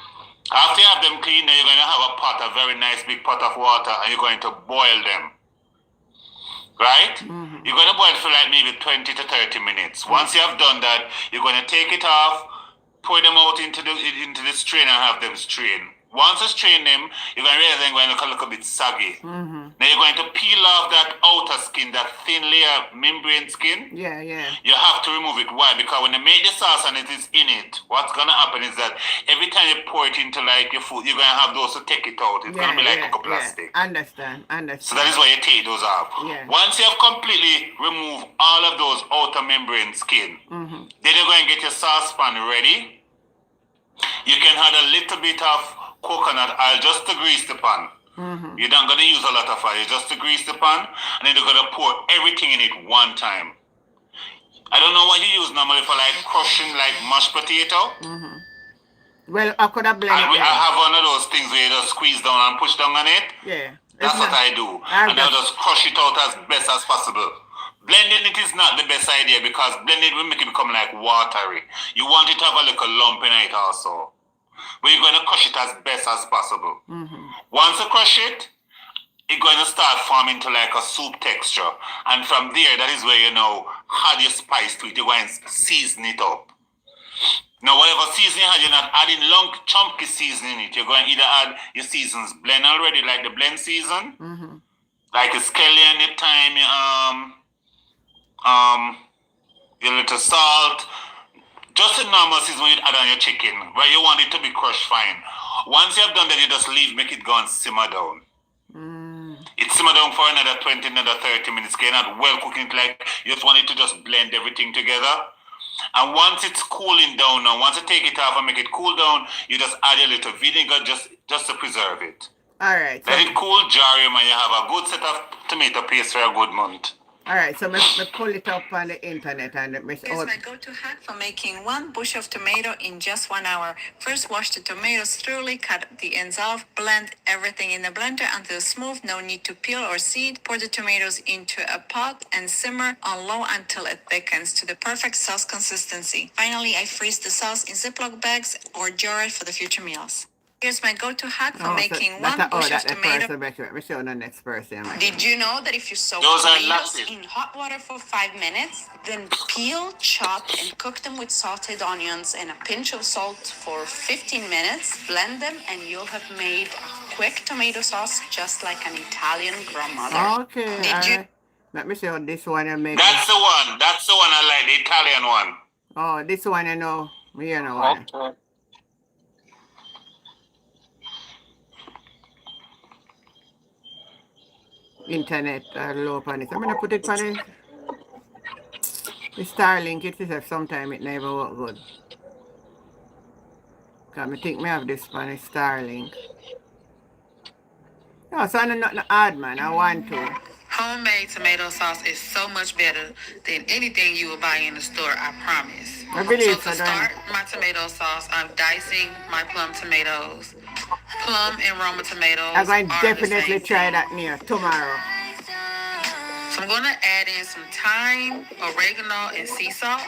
After you have them clean, then you're going to have a pot, a very nice big pot of water, and you're going to boil them. Right?
Mm-hmm.
You're going to boil for like maybe 20 to 30 minutes. Once you have done that, you're going to take it off, pour them out into the strain and have them strain. Once you strain them, you're going to realize they're going to look a little bit saggy.
Mm-hmm.
Then you're going to peel off that outer skin, that thin layer membrane skin.
Yeah, yeah.
You have to remove it. Why? Because when you make the sauce and it is in it, what's going to happen is that every time you pour it into like your food, you're going to have those to take it out. It's going to be like a plastic.
Understand.
So that is why you take those off.
Yeah.
Once you have completely removed all of those outer membrane skin, then you're going to get your saucepan ready. You can add a little bit of coconut oil just to grease the pan. You're not going to use a lot of oil, just to grease the pan, and then you're going to pour everything in it one time. I don't know what you use normally for like crushing like mashed potato.
Well, I could have blended
I
it.
have one of those things where you just squeeze down and push down on it.
Yeah.
That's what I do. And I'll just crush it out as best as possible. Blending it is not the best idea because blending will make it become like watery. You want it to have a little lump in it also. But you're going to crush it as best as possible. Once you crush it, it's going to start forming to like a soup texture. And from there, that is where you know add your spice to it. You're going to season it up. Now, whatever seasoning you had, you're not adding long, chunky seasoning in it. You're going to either add your seasons blend already, like the blend season, like your scallion, your thyme, your little salt, just a normal season you add on your chicken, where you want it to be crushed fine. Once you have done that, you just make it go and simmer down. It simmer down for another 20, another 30 minutes. You're not well cooking it, like you just want it to just blend everything together. And once it's cooling down now, once you take it off and make it cool down, you just add a little vinegar just to preserve it.
All right.
Let it cool, jar them, and you have a good set of tomato paste for a good month.
All right, so me pull it up on the internet and me
Here's my go-to hack for making one bush of tomato in just 1 hour. First, wash the tomatoes thoroughly, cut the ends off, blend everything in the blender until smooth, no need to peel or seed. Pour the tomatoes into a pot and simmer on low until it thickens to the perfect sauce consistency. Finally, I freeze the sauce in Ziploc bags or jar it for the future meals. Here's my go-to hack for making one bush of tomato.
Let me show the next person.
Did you know that if you soak
Those are
tomatoes
nothing.
in hot water for 5 minutes, then peel, chop, and cook them with sauteed onions and a pinch of salt for 15 minutes, blend them, and you'll have made a quick tomato sauce just like an Italian grandmother.
Okay,
Did you?
Let me see how this one I make.
That's the one. That's the one I like, the Italian one.
Oh, this one I know. Me know one.
Okay.
Internet low on it. I'm gonna put it on the Starlink. It is sometimes it never work good. Cause I think me have this on the Starlink. No, so I'm not odd man. I want to.
Homemade tomato sauce is so much better than anything you will buy in the store, I promise.
I believe
So to start my tomato sauce, I'm dicing my plum tomatoes. Plum and Roma tomatoes.
I'm going to
are
definitely
the same
try
thing.
that near tomorrow.
So I'm going to add in some thyme, oregano, and sea salt.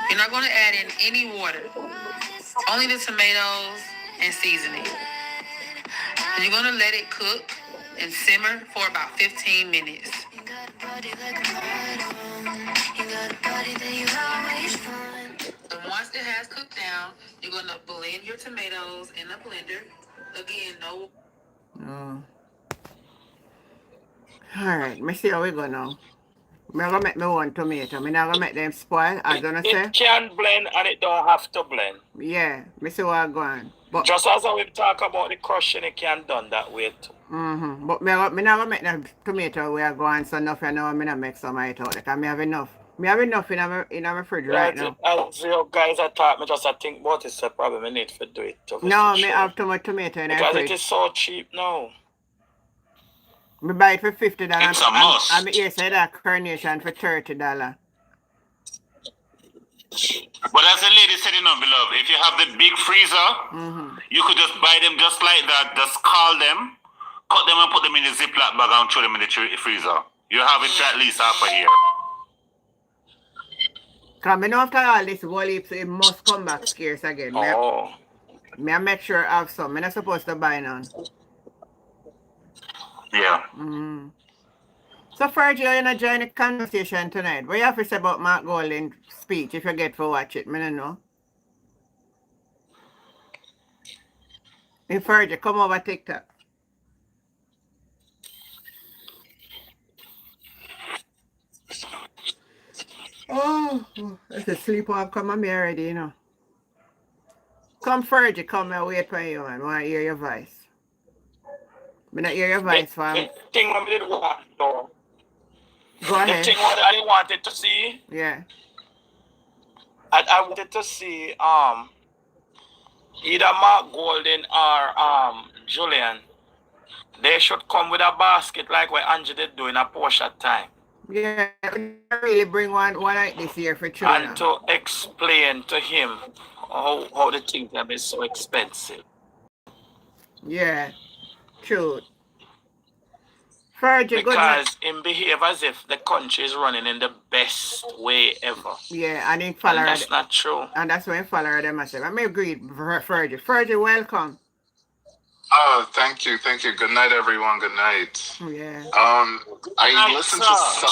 You're not going to add in any water, only the tomatoes and seasoning. And you're going to let it cook and simmer for about 15 minutes. And once it has cooked down, you're going to blend your tomatoes in a blender. Again, no.
Oh. Alright, me see how we go now. I'm going to make me one tomato. I'm not going to make them spoil, as I say.
It can blend and it don't have to blend.
Yeah, me see what I'm going. But
Just as we talk about the crushing, it can done that way too.
But me not gonna make the tomato where I go and so enough you know me not make some right out. Like me have enough. Me have enough in my fridge right now.
As you guys are talking, me just I think what is the problem? I need to do it.
No, me have too much tomato in the
because
fridge.
it is so cheap now.
Me buy it for $50
It's a must.
and me here say that carnation for $30.
But as the lady said, beloved, if you have the big freezer, you could just buy them just like that. Just call them, cut them and put them in the Ziploc bag and throw them in the freezer. You have it for at least half a year.
Because I know after all this whole heap, it must come back scarce again. Me I make sure I have some. I'm not supposed to buy none.
Yeah.
So Fergie, you're not joining the conversation tonight. What you have to say about Mark Golding's speech if you get to watch it? I don't know. Hey Fergie, come over TikTok. Oh, it's a sleepwalk come on me already, you know. Come Fergie, come and wait for you and want to hear your voice. I not hear your voice from.
The thing I did want though.
Go ahead.
The thing what I wanted to see.
Yeah.
I wanted to see either Mark Golding or Julian. They should come with a basket like what Angie did do in a Porsche time.
Yeah, really bring one night this year for children.
And to explain to him how the things have been so expensive.
Yeah, true. Fergie,
because him behave as if the country is running in the best way ever.
Yeah, and he follow.
And that's not true.
And that's when follow them myself. I may agree, Fergie. Fergie, welcome.
Oh, thank you. Good night, everyone. Good night.
Yeah.
I listened to some.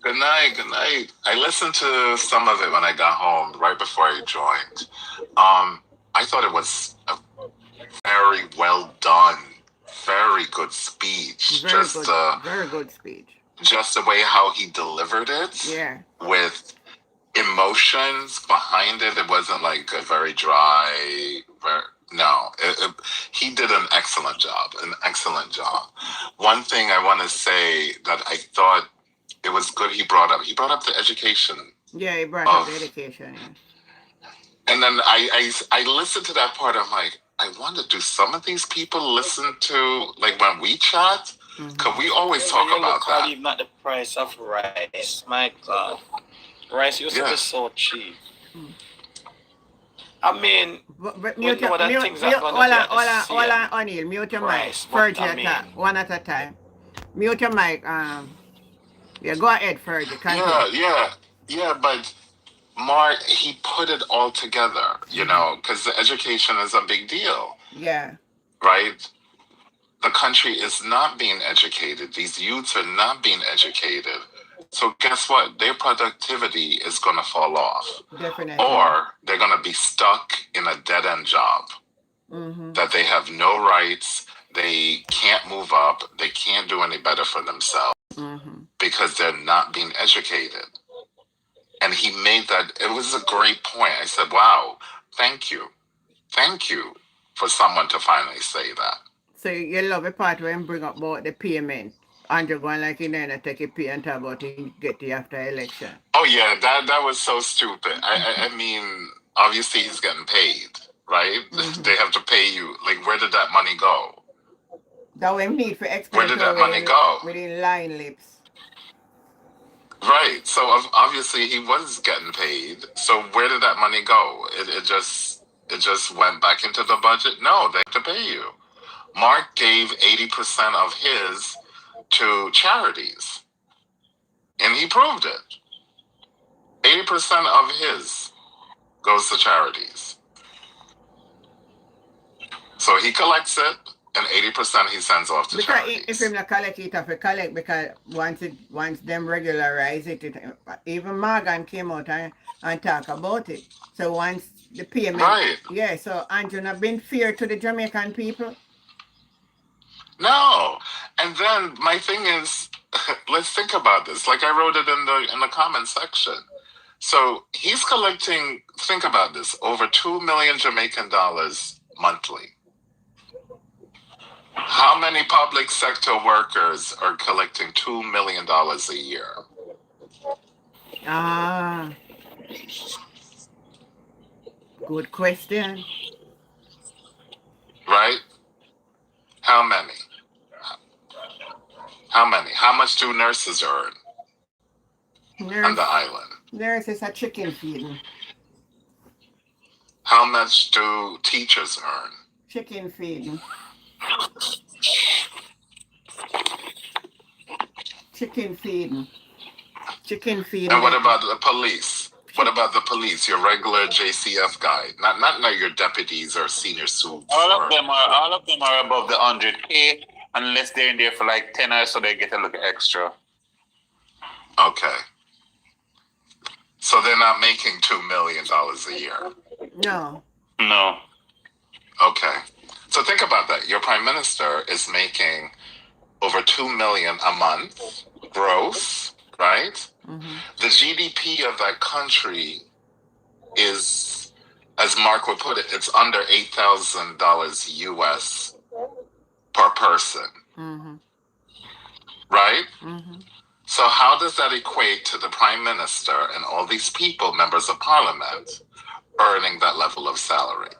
Good night. I listened to some of it when I got home, right before I joined. I thought it was a very well done, very good speech.
Very good speech. Just
the way how he delivered it.
Yeah.
With emotions behind it. It wasn't like a very dry. No, he did an excellent job. One thing I want to say that I thought it was good he brought up the education.
Yeah, he brought up the education. Yeah.
And then I listened to that part. I'm like, I wonder, do some of these people listen to, like when we chat, Because we always
When
talk
you
about
look at
that.
even at the price of rice, my God, rice used to be so cheap. I mean,
But
we
mute
know
your,
that
mute,
things
mute,
are gonna
hold
be
on,
at the
hold on, hold
same
on, O'Neill, mute your mic.
price, but
Fergie
I
attack,
mean,
one at a time. Mute your mic, yeah, go ahead, Fergie, continue.
Yeah, but Mark, he put it all together, you know, because the education is a big deal,
Yeah,
right? The country is not being educated. These youths are not being educated. So guess what? Their productivity is going to fall off.
definitely.
Or they're going to be stuck in a dead-end job that they have no rights. They can't move up. They can't do any better for themselves because they're not being educated. And he made that, it was a great point. I said, wow, thank you. Thank you for someone to finally say that.
So you love the part when bring up about the payment. Andrew going like you know take a pay and talk about it get the after election.
Oh yeah, that was so stupid. I mean, obviously he's getting paid, right? They have to pay you. Like, where did that money go?
That we need for explain
Where did that money go?
Within line lips.
Right. So obviously he was getting paid. So where did that money go? It just went back into the budget? No, they have to pay you. Mark gave 80% of his to charities. And he proved it. 80% of his goes to charities. So he collects it, and 80% he sends off to charities.
If him not collect it, have to collect because once them regularize it, even Morgan came out and talk about it. So once the payment,
right?
Yeah. So Andrew not been fair to the Jamaican people.
No, and then my thing is, let's think about this. Like I wrote it in the comment section. So he's collecting. Think about this: over 2 million Jamaican dollars monthly. How many public sector workers are collecting $2 million a year?
Good question.
Right? How many? How many? How much do nurses earn on the island?
Nurses are chicken feeding.
How much do teachers earn?
Chicken feeding. Chicken feeding. Chicken feeding.
And what about the police? What about the police? Your regular JCF guy, not your deputies or senior suits.
All of them are above the 100K unless they're in there for like 10 hours, so they get a little extra.
Okay. So they're not making $2 million a year.
No.
No.
Okay. So think about that. Your prime minister is making over $2 million a month gross, right? The GDP of that country is, as Mark would put it, it's under $8,000 US per person. Right? So how does that equate to the prime minister and all these people, members of parliament, earning that level of salary?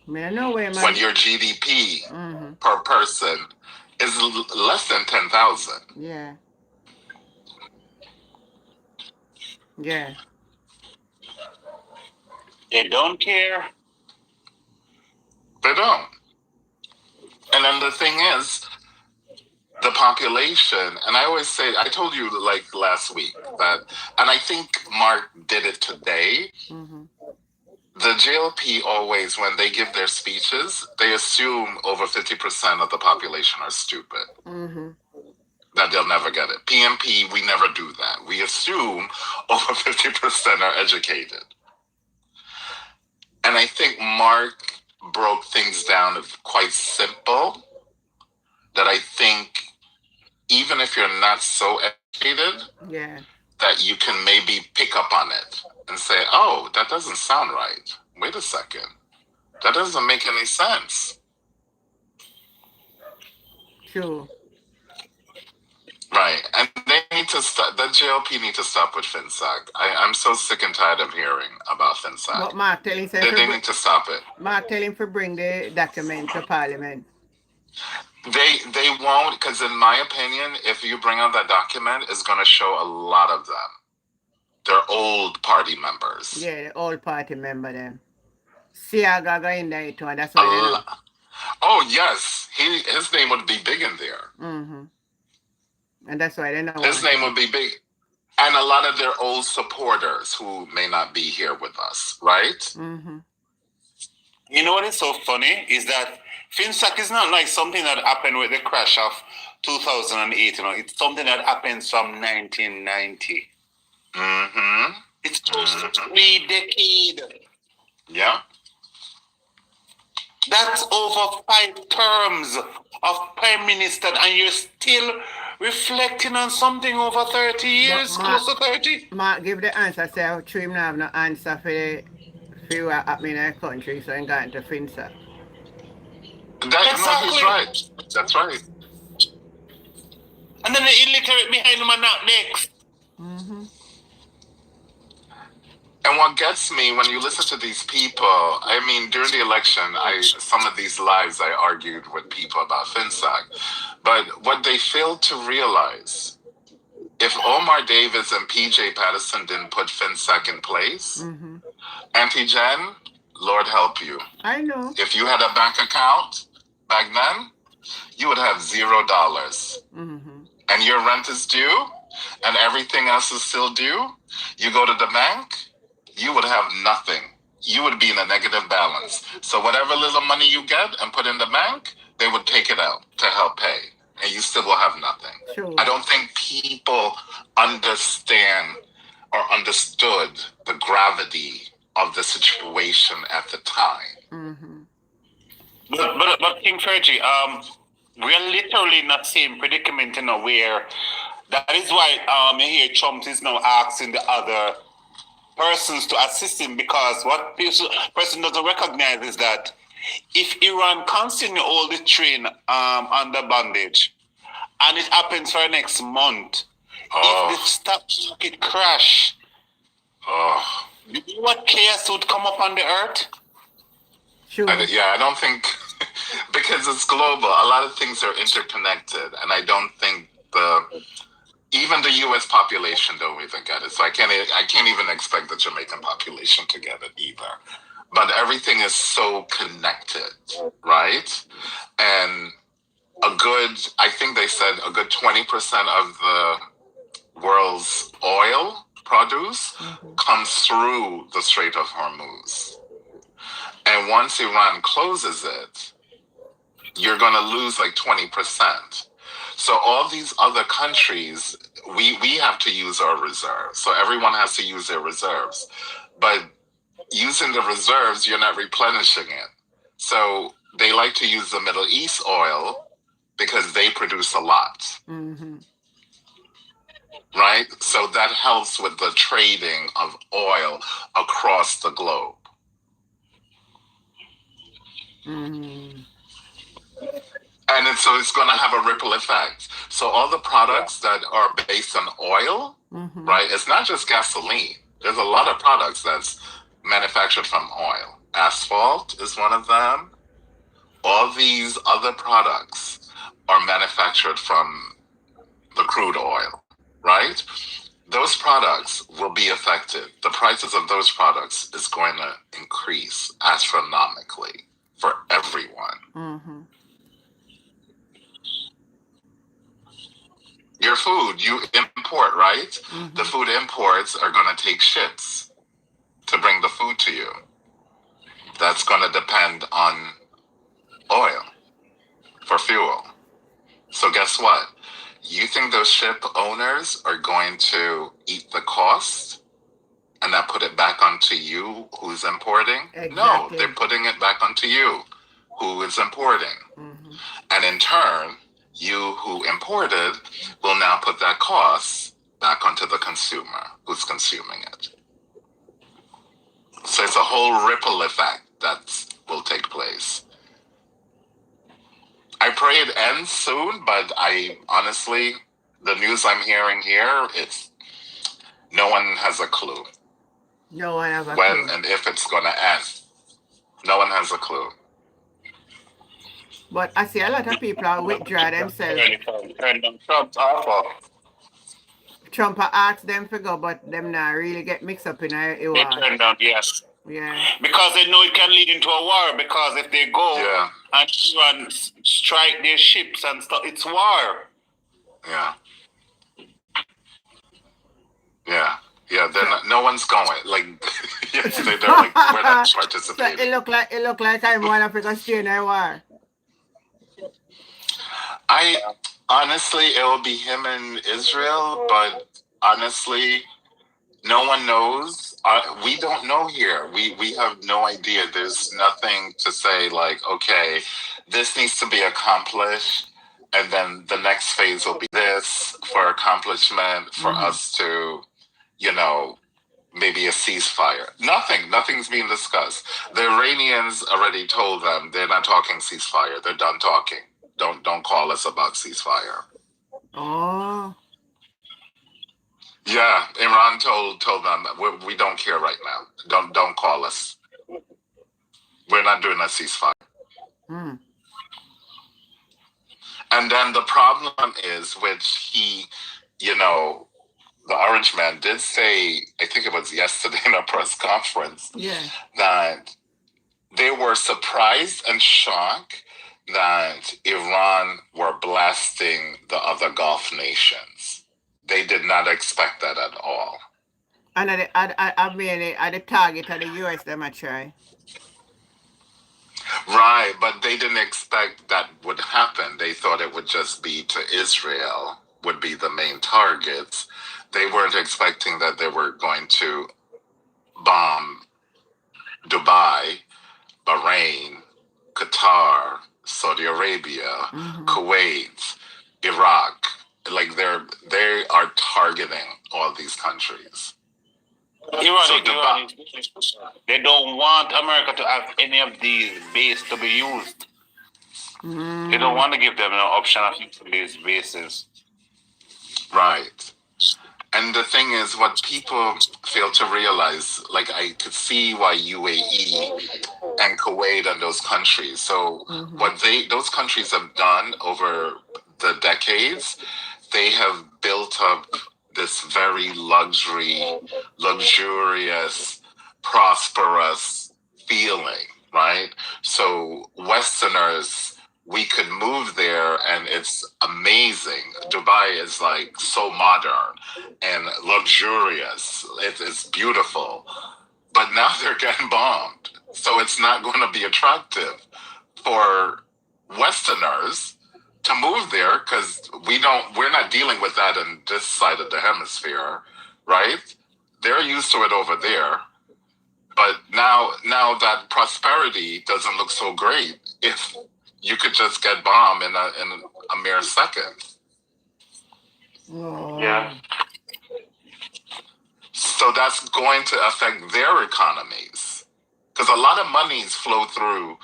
Man, no way, man.
When your GDP per person is less than 10,000.
Yeah. Yeah.
They don't care.
They don't. And then the thing is, the population, and I always say, I told you like last week that, and I think Mark did it today. The JLP always, when they give their speeches, they assume over 50% of the population are stupid. That they'll never get it. PMP, we never do that. We assume over 50% are educated. And I think Mark broke things down quite simple, that I think even if you're not so educated, that you can maybe pick up on it and say, oh, that doesn't sound right. Wait a second. That doesn't make any sense.
True.
Right. And they need to stop, the JLP need to stop with FinSAC. I'm so sick and tired of hearing about FinSAC.
But Mark telling
they need to stop it.
Mark telling to bring the document to Parliament.
They won't, because in my opinion, if you bring out that document, it's going to show a lot of them. They're old party members.
Yeah, the old party member them. Siagaga in there too, and that's why they know.
Oh yes, his name would be big in there.
Mm-hmm. And that's why they know.
His name would be big. And a lot of their old supporters who may not be here with us, right?
Mm-hmm.
You know what is so funny is that FinSac is not like something that happened with the crash of 2008. You know, it's something that happened from 1990.
Mm-hmm.
It's close to 3 decades.
Yeah.
That's over 5 terms of prime minister, and you're still reflecting on something over 30 years, close to 30.
Mark, give the answer. Say, I'm sure him not have no answer for what happening in the country, so I'm going to FinSac.
No, he's right. That's right.
And then the illiterate behind him are not next.
Mm-hmm.
And what gets me when you listen to these people, I mean, during the election, some of these lives I argued with people about FinSac. But what they failed to realize, if Omar Davis and PJ Patterson didn't put FinSac in place,
Mm-hmm.
Auntie Jen, Lord help you.
I know.
If you had a bank account back then, you would have $0.
Mm-hmm.
And your rent is due, and everything else is still due. You go to the bank, you would have nothing. You would be in a negative balance. So whatever little money you get and put in the bank, they would take it out to help pay. And you still will have nothing.
Sure.
I don't think people understand or understood the gravity of the situation at the time.
Mm-hmm.
But King Fergie, we're literally in the same predicament, you know, where that is why you hear Trump is now asking the other persons to assist him, because what person doesn't recognize is that if Iran continue hold the train under bondage, and it happens for next month, if the stock market crash, you know what chaos would come up on the earth?
Sure.
I don't think, because it's global, a lot of things are interconnected, and I don't think even the U.S. population don't even get it. So I can't even expect the Jamaican population to get it either. But everything is so connected, right? And I think they said a good 20% of the world's oil produce comes through the Strait of Hormuz. And once Iran closes it, you're going to lose like 20%. So all these other countries, we have to use our reserves. So everyone has to use their reserves. But using the reserves, you're not replenishing it. So they like to use the Middle East oil because they produce a lot.
Mm-hmm.
Right? So that helps with the trading of oil across the globe.
Mm-hmm.
And it's going to have a ripple effect. So all the products that are based on oil, right? It's not just gasoline. There's a lot of products that's manufactured from oil. Asphalt is one of them. All these other products are manufactured from the crude oil, right? Those products will be affected. The prices of those products is going to increase astronomically for everyone.
Mm-hmm.
Your food, you import, right? Mm-hmm. The food imports are going to take ships to bring the food to you. That's going to depend on oil for fuel. So guess what? You think those ship owners are going to eat the cost and not put it back onto you who's importing?
Exactly.
No, they're putting it back onto you who is importing. Mm-hmm. And in turn, you who imported will now put that cost back onto the consumer who's consuming it. So it's a whole ripple effect that will take place. I pray it ends soon, but I honestly, the news I'm hearing here, no one has a clue.
No one has a
when
clue.
And if it's going to end. No one has a clue.
But I see a lot of people are withdraw themselves.
Trump's offer.
Trump asked them to go, but them not really get mixed up in a
They
war.
turned down, yes.
Yeah.
Because they know it can lead into a war. Because if they go and strike their ships and stuff, it's war. Yeah. Yeah. Yeah. Then no one's going. Like yesterday, they're like, we're not participating.
So it look like I'm one Africa stay in a war.
Honestly, it will be him and Israel, but honestly, no one knows. We don't know here. We have no idea. There's nothing to say like, okay, this needs to be accomplished, and then the next phase will be this for accomplishment for us to, maybe a ceasefire. Nothing's being discussed. The Iranians already told them they're not talking ceasefire. They're done talking. Don't call us about ceasefire.
Oh.
Yeah, Iran told them we don't care right now. Don't call us. We're not doing a ceasefire.
Hmm.
And then the problem is, which he, the Orange Man did say, I think it was yesterday in a press conference, that they were surprised and shocked that Iran were blasting the other Gulf nations. They did not expect that at all.
And at the target of the US, they might try.
Right, but they didn't expect that would happen. They thought it would just be to Israel, would be the main targets. They weren't expecting that they were going to bomb Dubai, Bahrain, Qatar, Saudi Arabia, Kuwait, Iraq. Like they are targeting all these countries.
Iran, they don't want America to have any of these bases to be used. They don't want to give them an option of using these bases.
Right. And the thing is, what people fail to realize, like I could see why UAE and Kuwait and those countries. So what those countries have done over the decades, they have built up this very luxurious, prosperous feeling, right? So Westerners, we could move there and it's amazing. Dubai is like so modern and luxurious. It's beautiful. But now they're getting bombed. So it's not going to be attractive for Westerners to move there because we're not dealing with that in this side of the hemisphere, right? They're used to it over there. But now that prosperity doesn't look so great if you could just get bombed in a mere second.
Oh.
Yeah.
So that's going to affect their economies. Because a lot of monies flow through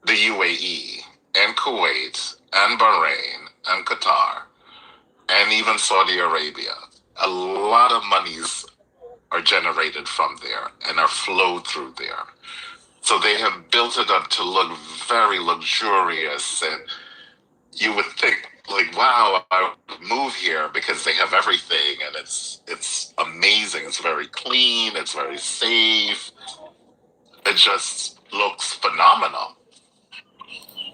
the UAE and Kuwait and Bahrain and Qatar and even Saudi Arabia. A lot of monies are generated from there and are flowed through there. So they have built it up to look very luxurious, and you would think, like, wow, I would move here because they have everything, and it's amazing. It's very clean. It's very safe. It just looks phenomenal.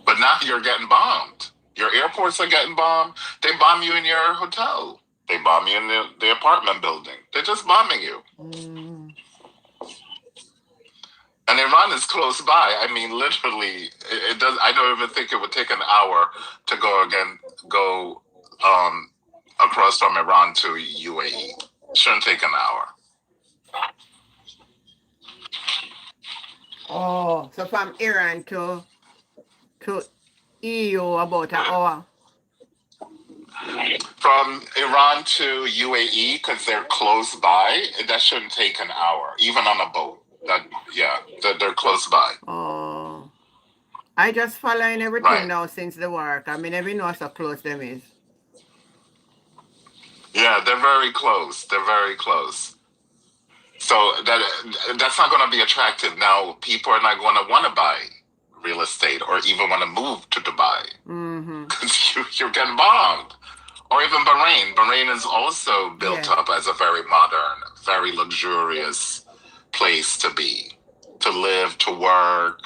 But now you're getting bombed. Your airports are getting bombed. They bomb you in your hotel. They bomb you in the apartment building. They're just bombing you. And Iran is close by. I mean, literally, it does. I don't even think it would take an hour to go across from Iran to UAE. Shouldn't take an hour.
Oh, so from Iran to EU about an hour.
From Iran to UAE, because they're close by, that shouldn't take an hour, even on a boat. They're close by.
Oh, I just following everything now since the work. I mean, every know how close them is.
Yeah, they're very close. They're very close. So that's not going to be attractive. Now, people are not going to want to buy real estate or even want to move to Dubai
Mm-hmm.
because you're getting bombed. Or even Bahrain. Bahrain is also built up as a very modern, very luxurious place to be, to live, to work.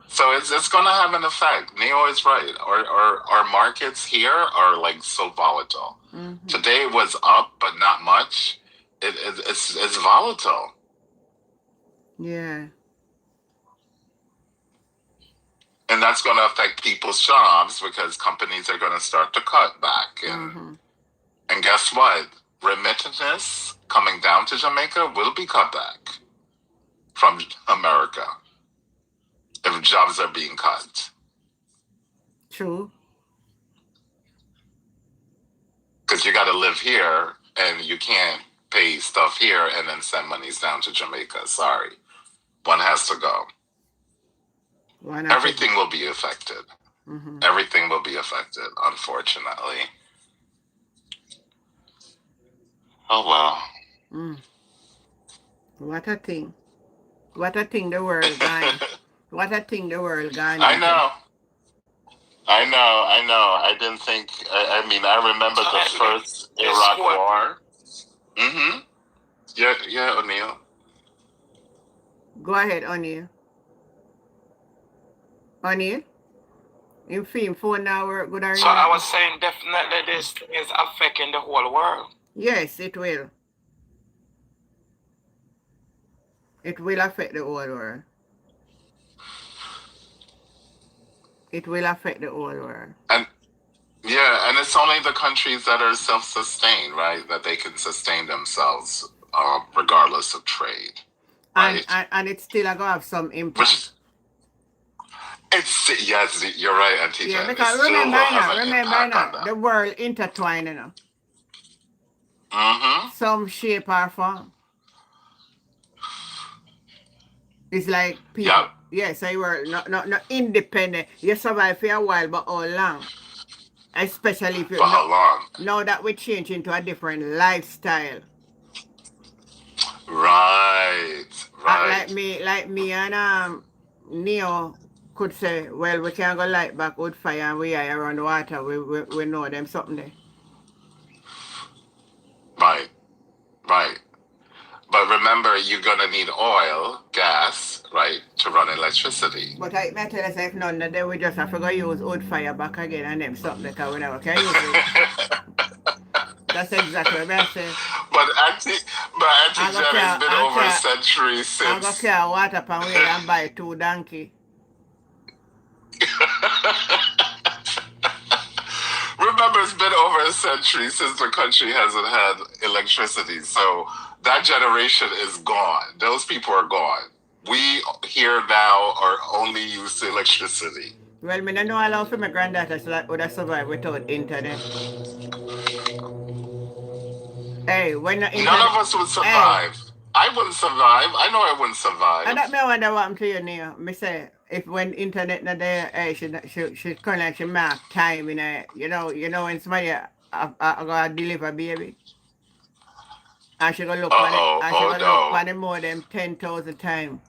So it's going to have an effect. Neo is right. Our markets here are like so volatile.
Mm-hmm.
Today it was up, but not much. It's volatile.
Yeah.
And that's going to affect people's jobs because companies are going to start to cut back. And guess what? Remittances coming down to Jamaica will be cut back from America if jobs are being cut.
True.
Because you got to live here and you can't pay stuff here and then send monies down to Jamaica. Sorry. One has to go. Everything will be affected.
Mm-hmm.
Everything will be affected, unfortunately. Oh, well.
Mm. What a thing. What a thing the world gone. What a thing the world gone.
I know. I didn't think, I mean, I remember the first Iraq War. Mm-hmm. Yeah, O'Neill.
Go ahead, O'Neill. O'Neill? You feel phone now work good or
So I was saying definitely this is affecting the whole world.
Yes, it will. It will affect the whole world. It will affect the whole world.
And it's only the countries that are self-sustained, right? That they can sustain themselves regardless of trade. Right?
And it's still going to have some impact.
Yes, you're right, Auntie
Yeah,
Jen.
because remember now, the world intertwined, you know.
Mm-hmm.
Some shape or form. It's like people.
Yep.
Yes, you were not independent. You survive for a while, but how long? Especially if you
For how long?
Now that we change into a different lifestyle.
Right.
Like me and Neo could say, well, we can't go light back wood fire and we are around the water. We know them something there.
Right. But remember, you're going to need oil, gas, right, to run electricity.
But I tell us if none of them, we just have to go use wood fire back again and them something because we never can use it. That's exactly what I say.
But Auntie Jen has been over a century since.
I'm going to carry water pan wheel and buy 2 donkey.
Remember, it's been over a century since the country hasn't had electricity. So that generation is gone. Those people are gone. We here now are only used to electricity.
Well, I don't know how for my granddaughter would have survived without internet. Hey, when the internet...
None of us would survive. Hey. I wouldn't survive. I know I wouldn't survive.
And that me wonder what happened to you, Neo. Me say, if when internet not there, hey, she kind of she mark time in a, you know when somebody I go deliver baby. And she go look on it, and she go look on it more than 10,000 times.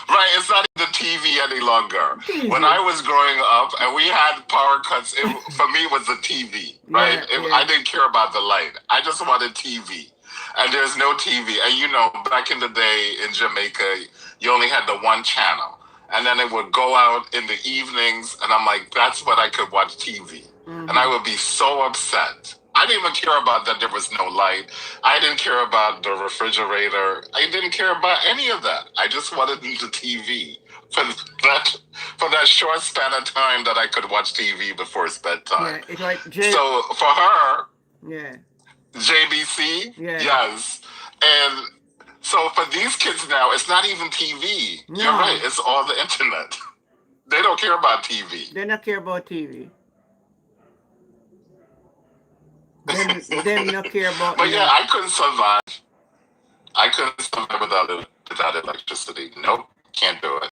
Right, it's not the TV any longer. When I was growing up and we had power cuts, for me it was the TV, right? I didn't care about the light. I just wanted TV. And there's no TV. And you know, back in the day in Jamaica, you only had the one channel. And then it would go out in the evenings, and I'm like, that's what I could watch TV. Mm-hmm. And I would be so upset. I didn't even care about that there was no light. I didn't care about the refrigerator. I didn't care about any of that. I just wanted the TV for that short span of time that I could watch TV before it's bedtime.
Yeah, it's like
so for her,
yeah,
JBC, yes. And so for these kids now, it's not even TV. No. You're right. It's all the internet. They don't care about TV.
They don't care about TV. Them not care about.
But yeah, I couldn't survive. I couldn't survive without electricity. Nope, can't do it.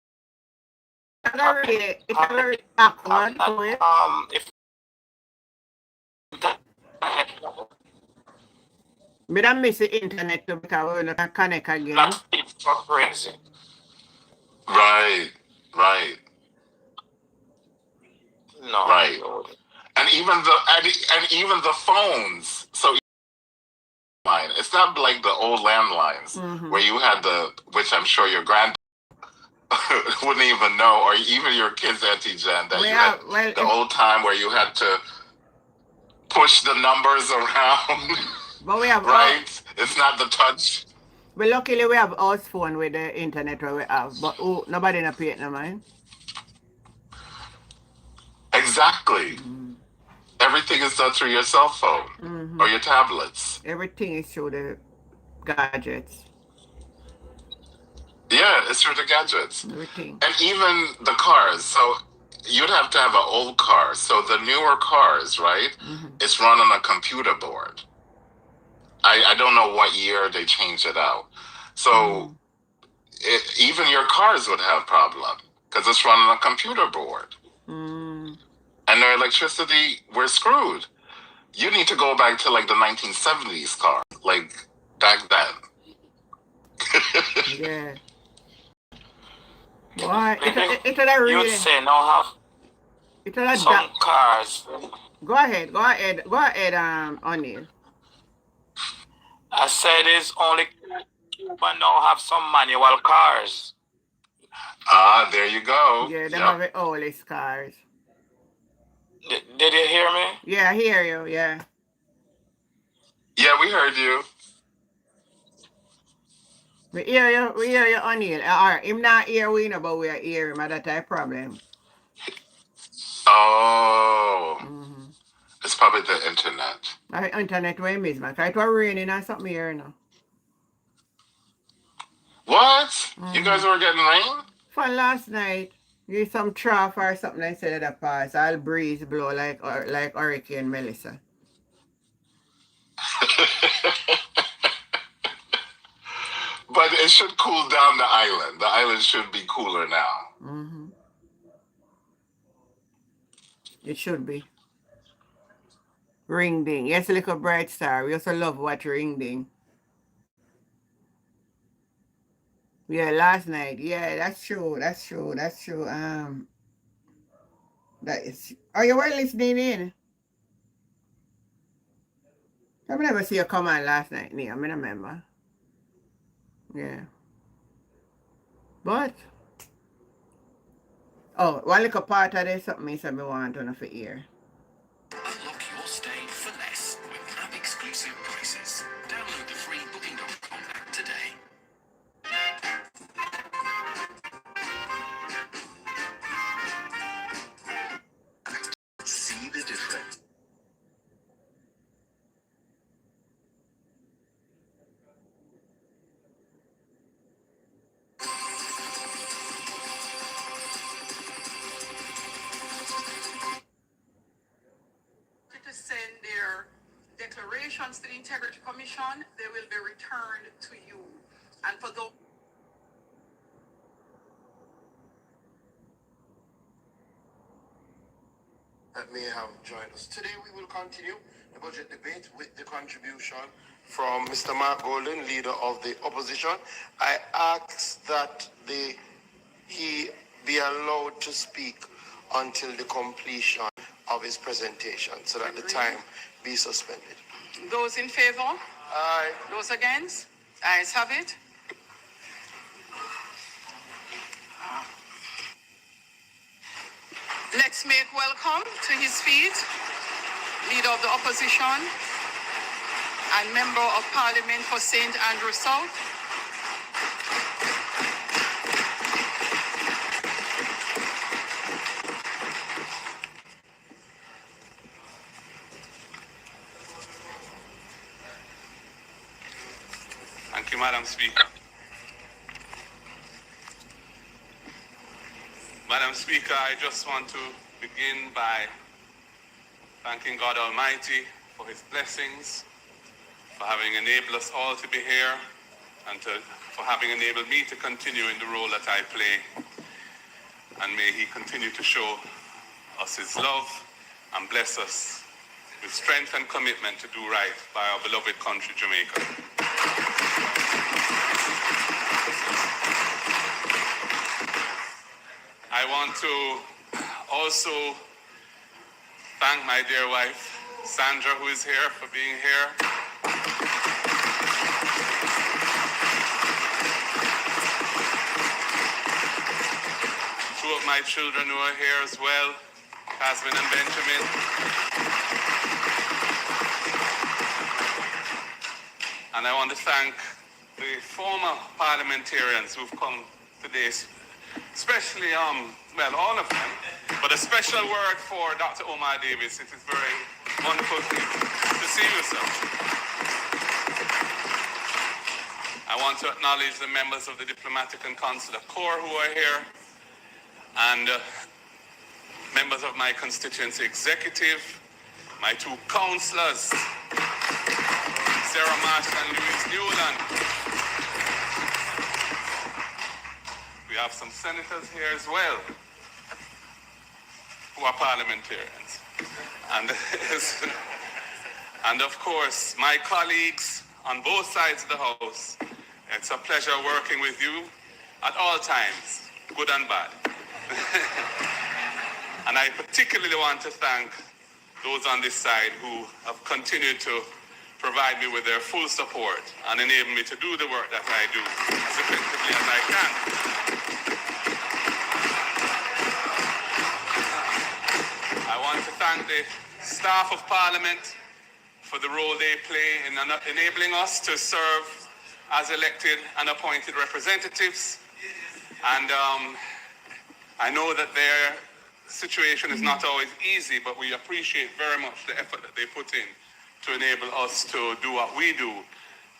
If
Me don't miss the internet too because we're not connect again.
Crazy.
Right.
No.
Right. And even the phones. So line. It's not like the old landlines where you had which I'm sure your grand wouldn't even know, or even your kids, Auntie Jen, that had the old time where you had to push the numbers around.
But we have
right? It's not the touch.
But luckily we have house phone with the internet where we have, but nobody not pay it no mind.
Exactly. Everything is done through your cell phone or your tablets.
Everything is through the gadgets.
Yeah, it's through the gadgets.
Everything.
And even the cars. So you'd have to have an old car. So the newer cars, right? It's run on a computer board. I don't know what year they changed it out. So even your cars would have problem because it's run on a computer board. And their electricity, we're screwed. You need to go back to like the 1970s car, like back then.
Yeah. Why? It's a really.
You'd say now have some cars.
Go ahead, O'Neill.
I said it's only Cuba now have some manual cars.
Ah, there you go.
Yeah, they have the oldest cars.
Did you hear me?
Yeah, I hear you, yeah.
Yeah, we heard you.
We hear you, O'Neill. Alright, him not hear we know, but we are hearing him. That's a problem.
Oh. It's probably the internet.
The internet way miss, man. It was raining or something here now.
What? You guys were getting rain?
Fun last night. You some trough or something I said that pass. All breeze blow like Hurricane Melissa.
But it should cool down the island. The island should be cooler now.
It should be. Ring ding. Yes, a little bright star. We also love watch Ring ding. Yeah, last night. Yeah, that's true. That is. Oh, you were listening in? I never see you come on last night, Neil. I mean, I remember. Yeah. But. Oh, one little part of this something I want to know for hear.
Unlock your stay for less with app exclusive prices. Download the free booking.com app today. See the difference.
To send their declarations to the Integrity Commission, they will be returned to you. And for those
that may have joined us. Today we will continue the budget debate with the contribution from Mr. Mark Golden, leader of the opposition. I ask that he be allowed to speak until the completion of his presentation so that the time be suspended.
Those in favor?
Aye.
Those against? Ayes have it. Let's make welcome to his feet, leader of the opposition and member of Parliament for St. Andrew South.
Thank you, Madam Speaker. Madam Speaker, I just want to begin by thanking God Almighty for his blessings, for having enabled us all to be here, and for having enabled me to continue in the role that I play. And may he continue to show us his love and bless us with strength and commitment to do right by our beloved country, Jamaica. I want to also thank my dear wife, Sandra, who is here, for being here. Two of my children who are here as well, Casmin and Benjamin. And I want to thank the former parliamentarians who've come today, especially, well, all of them, but a special word for Dr. Omar Davis. It is very wonderful to see you, sir. I want to acknowledge the members of the Diplomatic and Consular Corps who are here, and members of my constituency executive, my two councillors, Sarah Marsh and Louise Newland. We have some senators here as well who are parliamentarians. And of course, my colleagues on both sides of the House. It's a pleasure working with you at all times, good and bad. And I particularly want to thank those on this side who have continued to provide me with their full support and enable me to do the work that I do as effectively as I can. I want to thank the staff of Parliament for the role they play in enabling us to serve as elected and appointed representatives. And I know that their situation is not always easy, but we appreciate very much the effort that they put in to enable us to do what we do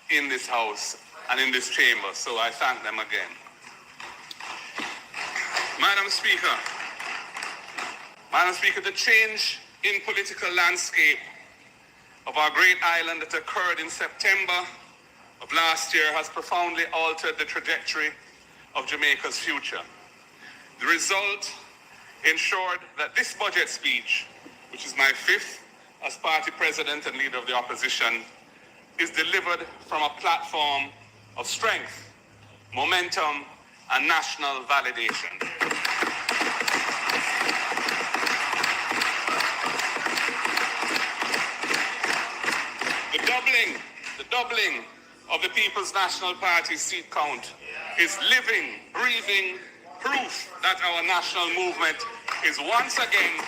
in this House and in this chamber. So I thank them again. Madam Speaker, the change in political landscape of our great island that occurred in September of last year has profoundly altered the trajectory of Jamaica's future. The result ensured that this budget speech, which is my fifth as party president and leader of the opposition, is delivered from a platform of strength, momentum, and national validation. The doubling of the People's National Party seat count is living, breathing proof that our national movement is once again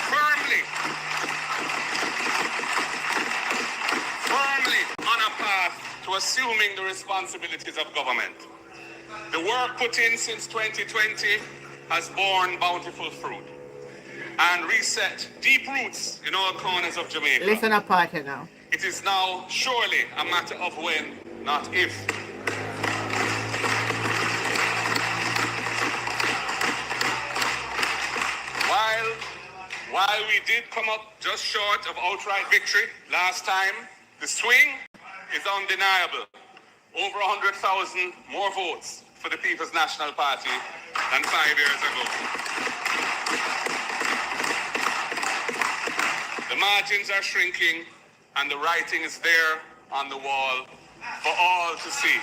firmly on a path to assuming the responsibilities of government. The work put in since 2020 has borne bountiful fruit and reset deep roots in all corners of Jamaica.
Listen apart here now.
It is now surely a matter of when, not if. While we did come up just short of outright victory last time, the swing is undeniable. Over 100,000 more votes for the People's National Party than 5 years ago. The margins are shrinking and the writing is there on the wall for all to see.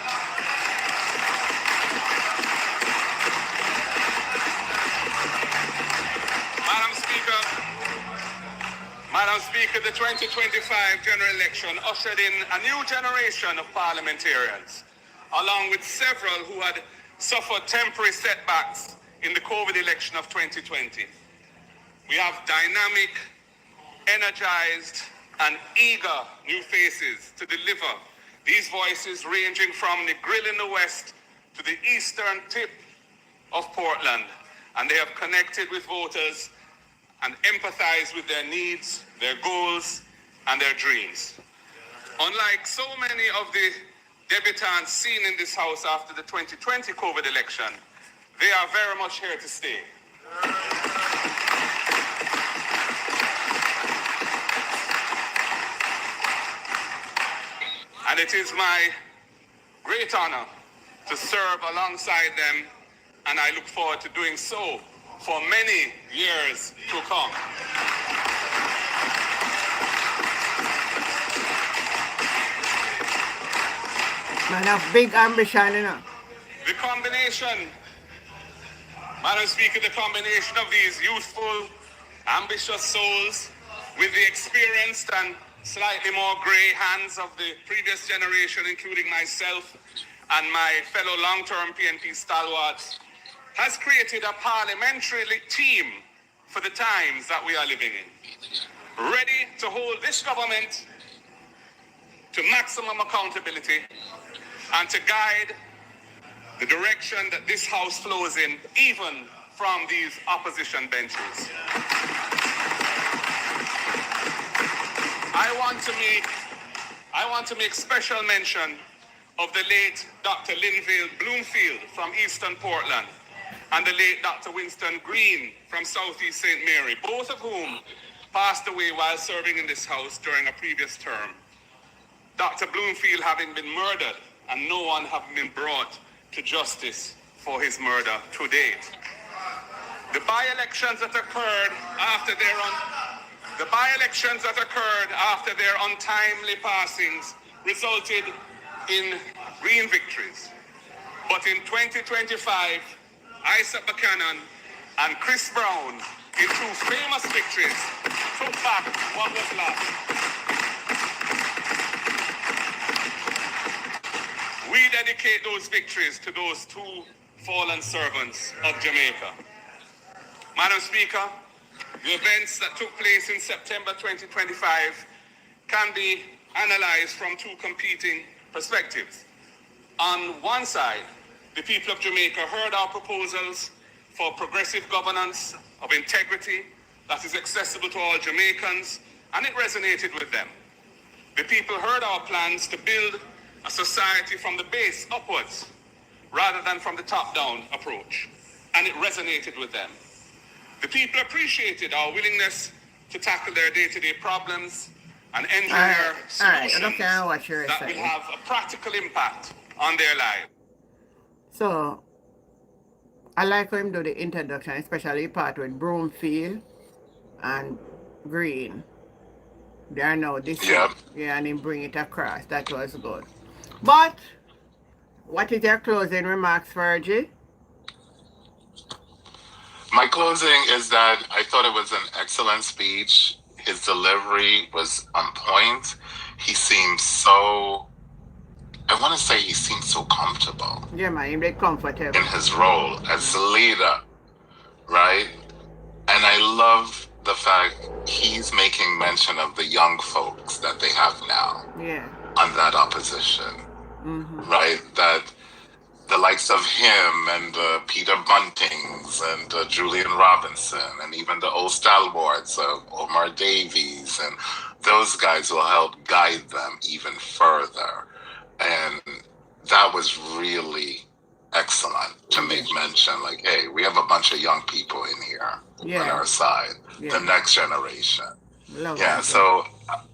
Madam Speaker, the 2025 general election ushered in a new generation of parliamentarians, along with several who had suffered temporary setbacks in the COVID election of 2020. We have dynamic, energized, and eager new faces to deliver, these voices ranging from the grill in the west to the eastern tip of Portland, and they have connected with voters and empathize with their needs, their goals, and their dreams. Unlike so many of the debutants seen in this House after the 2020 COVID election, they are very much here to stay. And it is my great honor to serve alongside them, and I look forward to doing so for many years to come.
Man have big ambition, you know.
The combination, Madam Speaker, the combination of these youthful, ambitious souls with the experienced and slightly more grey hands of the previous generation, including myself and my fellow long-term PNP stalwarts, has created a parliamentary team for the times that we are living in, ready to hold this government to maximum accountability and to guide the direction that this House flows in, even from these opposition benches. I want to make special mention of the late Dr. Linville Bloomfield from Eastern Portland and the late Dr. Winston Green from Southeast St. Mary, both of whom passed away while serving in this House during a previous term. Dr. Bloomfield having been murdered and no one having been brought to justice for his murder to date. The by-elections that occurred after their untimely passings resulted in Green victories. But in 2025, Isaac Buchanan and Chris Brown, in two famous victories, took back what was lost. We dedicate those victories to those two fallen servants of Jamaica. Madam Speaker, the events that took place in September 2025 can be analyzed from two competing perspectives. On one side, the people of Jamaica heard our proposals for progressive governance of integrity that is accessible to all Jamaicans, and it resonated with them. The people heard our plans to build a society from the base upwards rather than from the top-down approach, and it resonated with them. The people appreciated our willingness to tackle their day-to-day problems and engineer solutions that will have a practical impact on their lives.
So, I like how him do the introduction, especially the part with Broomfield and Green. They are now this.
Yep.
Yeah, and him bring it across. That was good. But, what is your closing remarks, Virgie?
My closing is that I thought it was an excellent speech. His delivery was on point. He seemed so, I want to say he seemed so comfortable.
Yeah, man, he made comfortable
in his role as the leader, right? And I love the fact he's making mention of the young folks that they have now on that opposition, right? That the likes of him and Peter Buntings and Julian Robinson and even the old stalwarts of Omar Davies, and those guys will help guide them even further. And that was really excellent to make mention, like, hey, we have a bunch of young people in here on our side, the next generation. So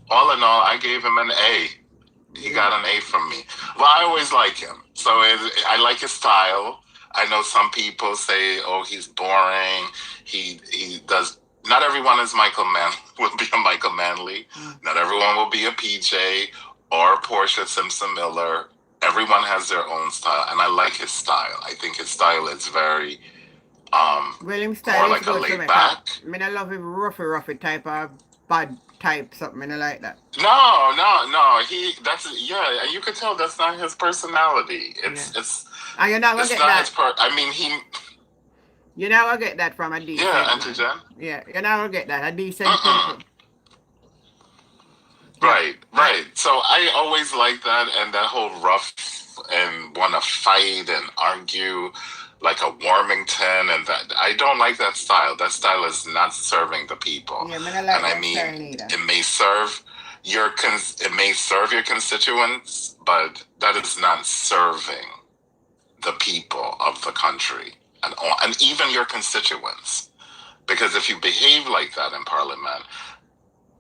all in all, I gave him an A. He got an A from me. Well, I always like him. So I like his style. I know some people say, oh, he's boring. He does. Not everyone is will be a Michael Manley. Not everyone will be a PJ or Portia Simpson Miller. Everyone has their own style, and I like his style. I think his style is very
his style
more
is
like a
good
laid
to me.
back.
I mean, I love him roughy type of bad type, something like that.
No. You could tell that's not his personality. It's
and you're not gonna get that.
I mean, he.
You're not gonna get that from a decent.
Yeah, Auntie Jen.
Yeah, you're not gonna get that. A decent people.
Right. So I always like that, and that whole rough and want to fight and argue like a Warmington, and that I don't like that style. That style is not serving the people.
Yeah,
and I mean, it may serve your constituents, but that is not serving the people of the country and even your constituents. Because if you behave like that in Parliament,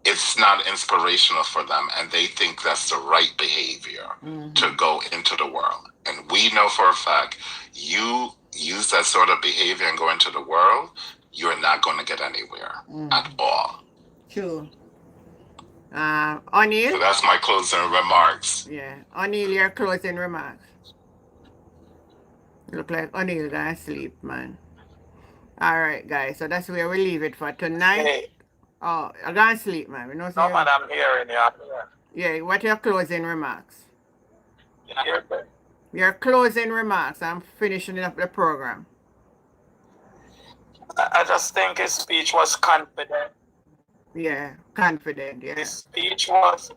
it's not inspirational for them, and they think that's the right behavior to go into the world. And we know for a fact, you use that sort of behavior and go into the world, you're not going to get anywhere at all.
True. O'Neill?
So that's my closing remarks.
Yeah. O'Neill, your closing remarks. Look like O'Neill gonna sleep, man. Alright, guys. So that's where we leave it for tonight.
Hey,
Oh, I gonna sleep, man. We know
no, man, I'm hearing you. I'm here.
Yeah, what your closing remarks?
Yeah, you're good.
Your closing remarks. I'm finishing up the program.
I just think his speech was confident.
Yeah, confident, yeah.
His speech was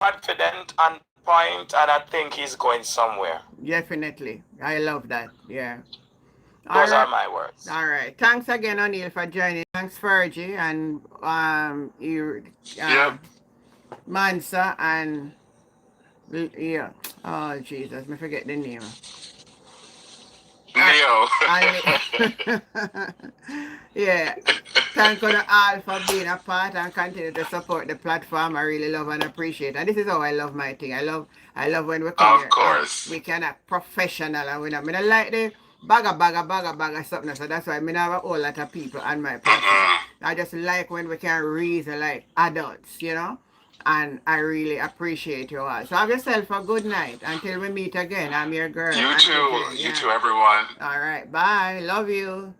confident and point, and I think he's going somewhere.
Definitely. I love that. Yeah.
Those are my words.
All right. Thanks again, O'Neill, for joining. Thanks, Fergie, and Mansa, and yeah. Oh, Jesus. I forget the name.
Leo.
Yeah. Thank you all for being a part and continue to support the platform. I really love and appreciate it. And this is how I love my thing. I love when we come here.
Of course.
We can act professional, and we don't like the bagger something. So that's why I have a whole lot of people on my platform. I just like when we can reason like adults, you know? And I really appreciate you all. So have yourself a good night. Until we meet again. I'm your girl.
You
Auntie
too.
Jane.
You too, everyone.
All right. Bye. Love you.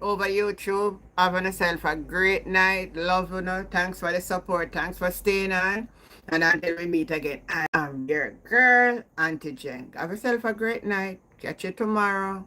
Over YouTube. Having yourself a great night. Love you. Thanks for the support. Thanks for staying on. And until we meet again, I am your girl, Auntie Jen. Have yourself a great night. Catch you tomorrow.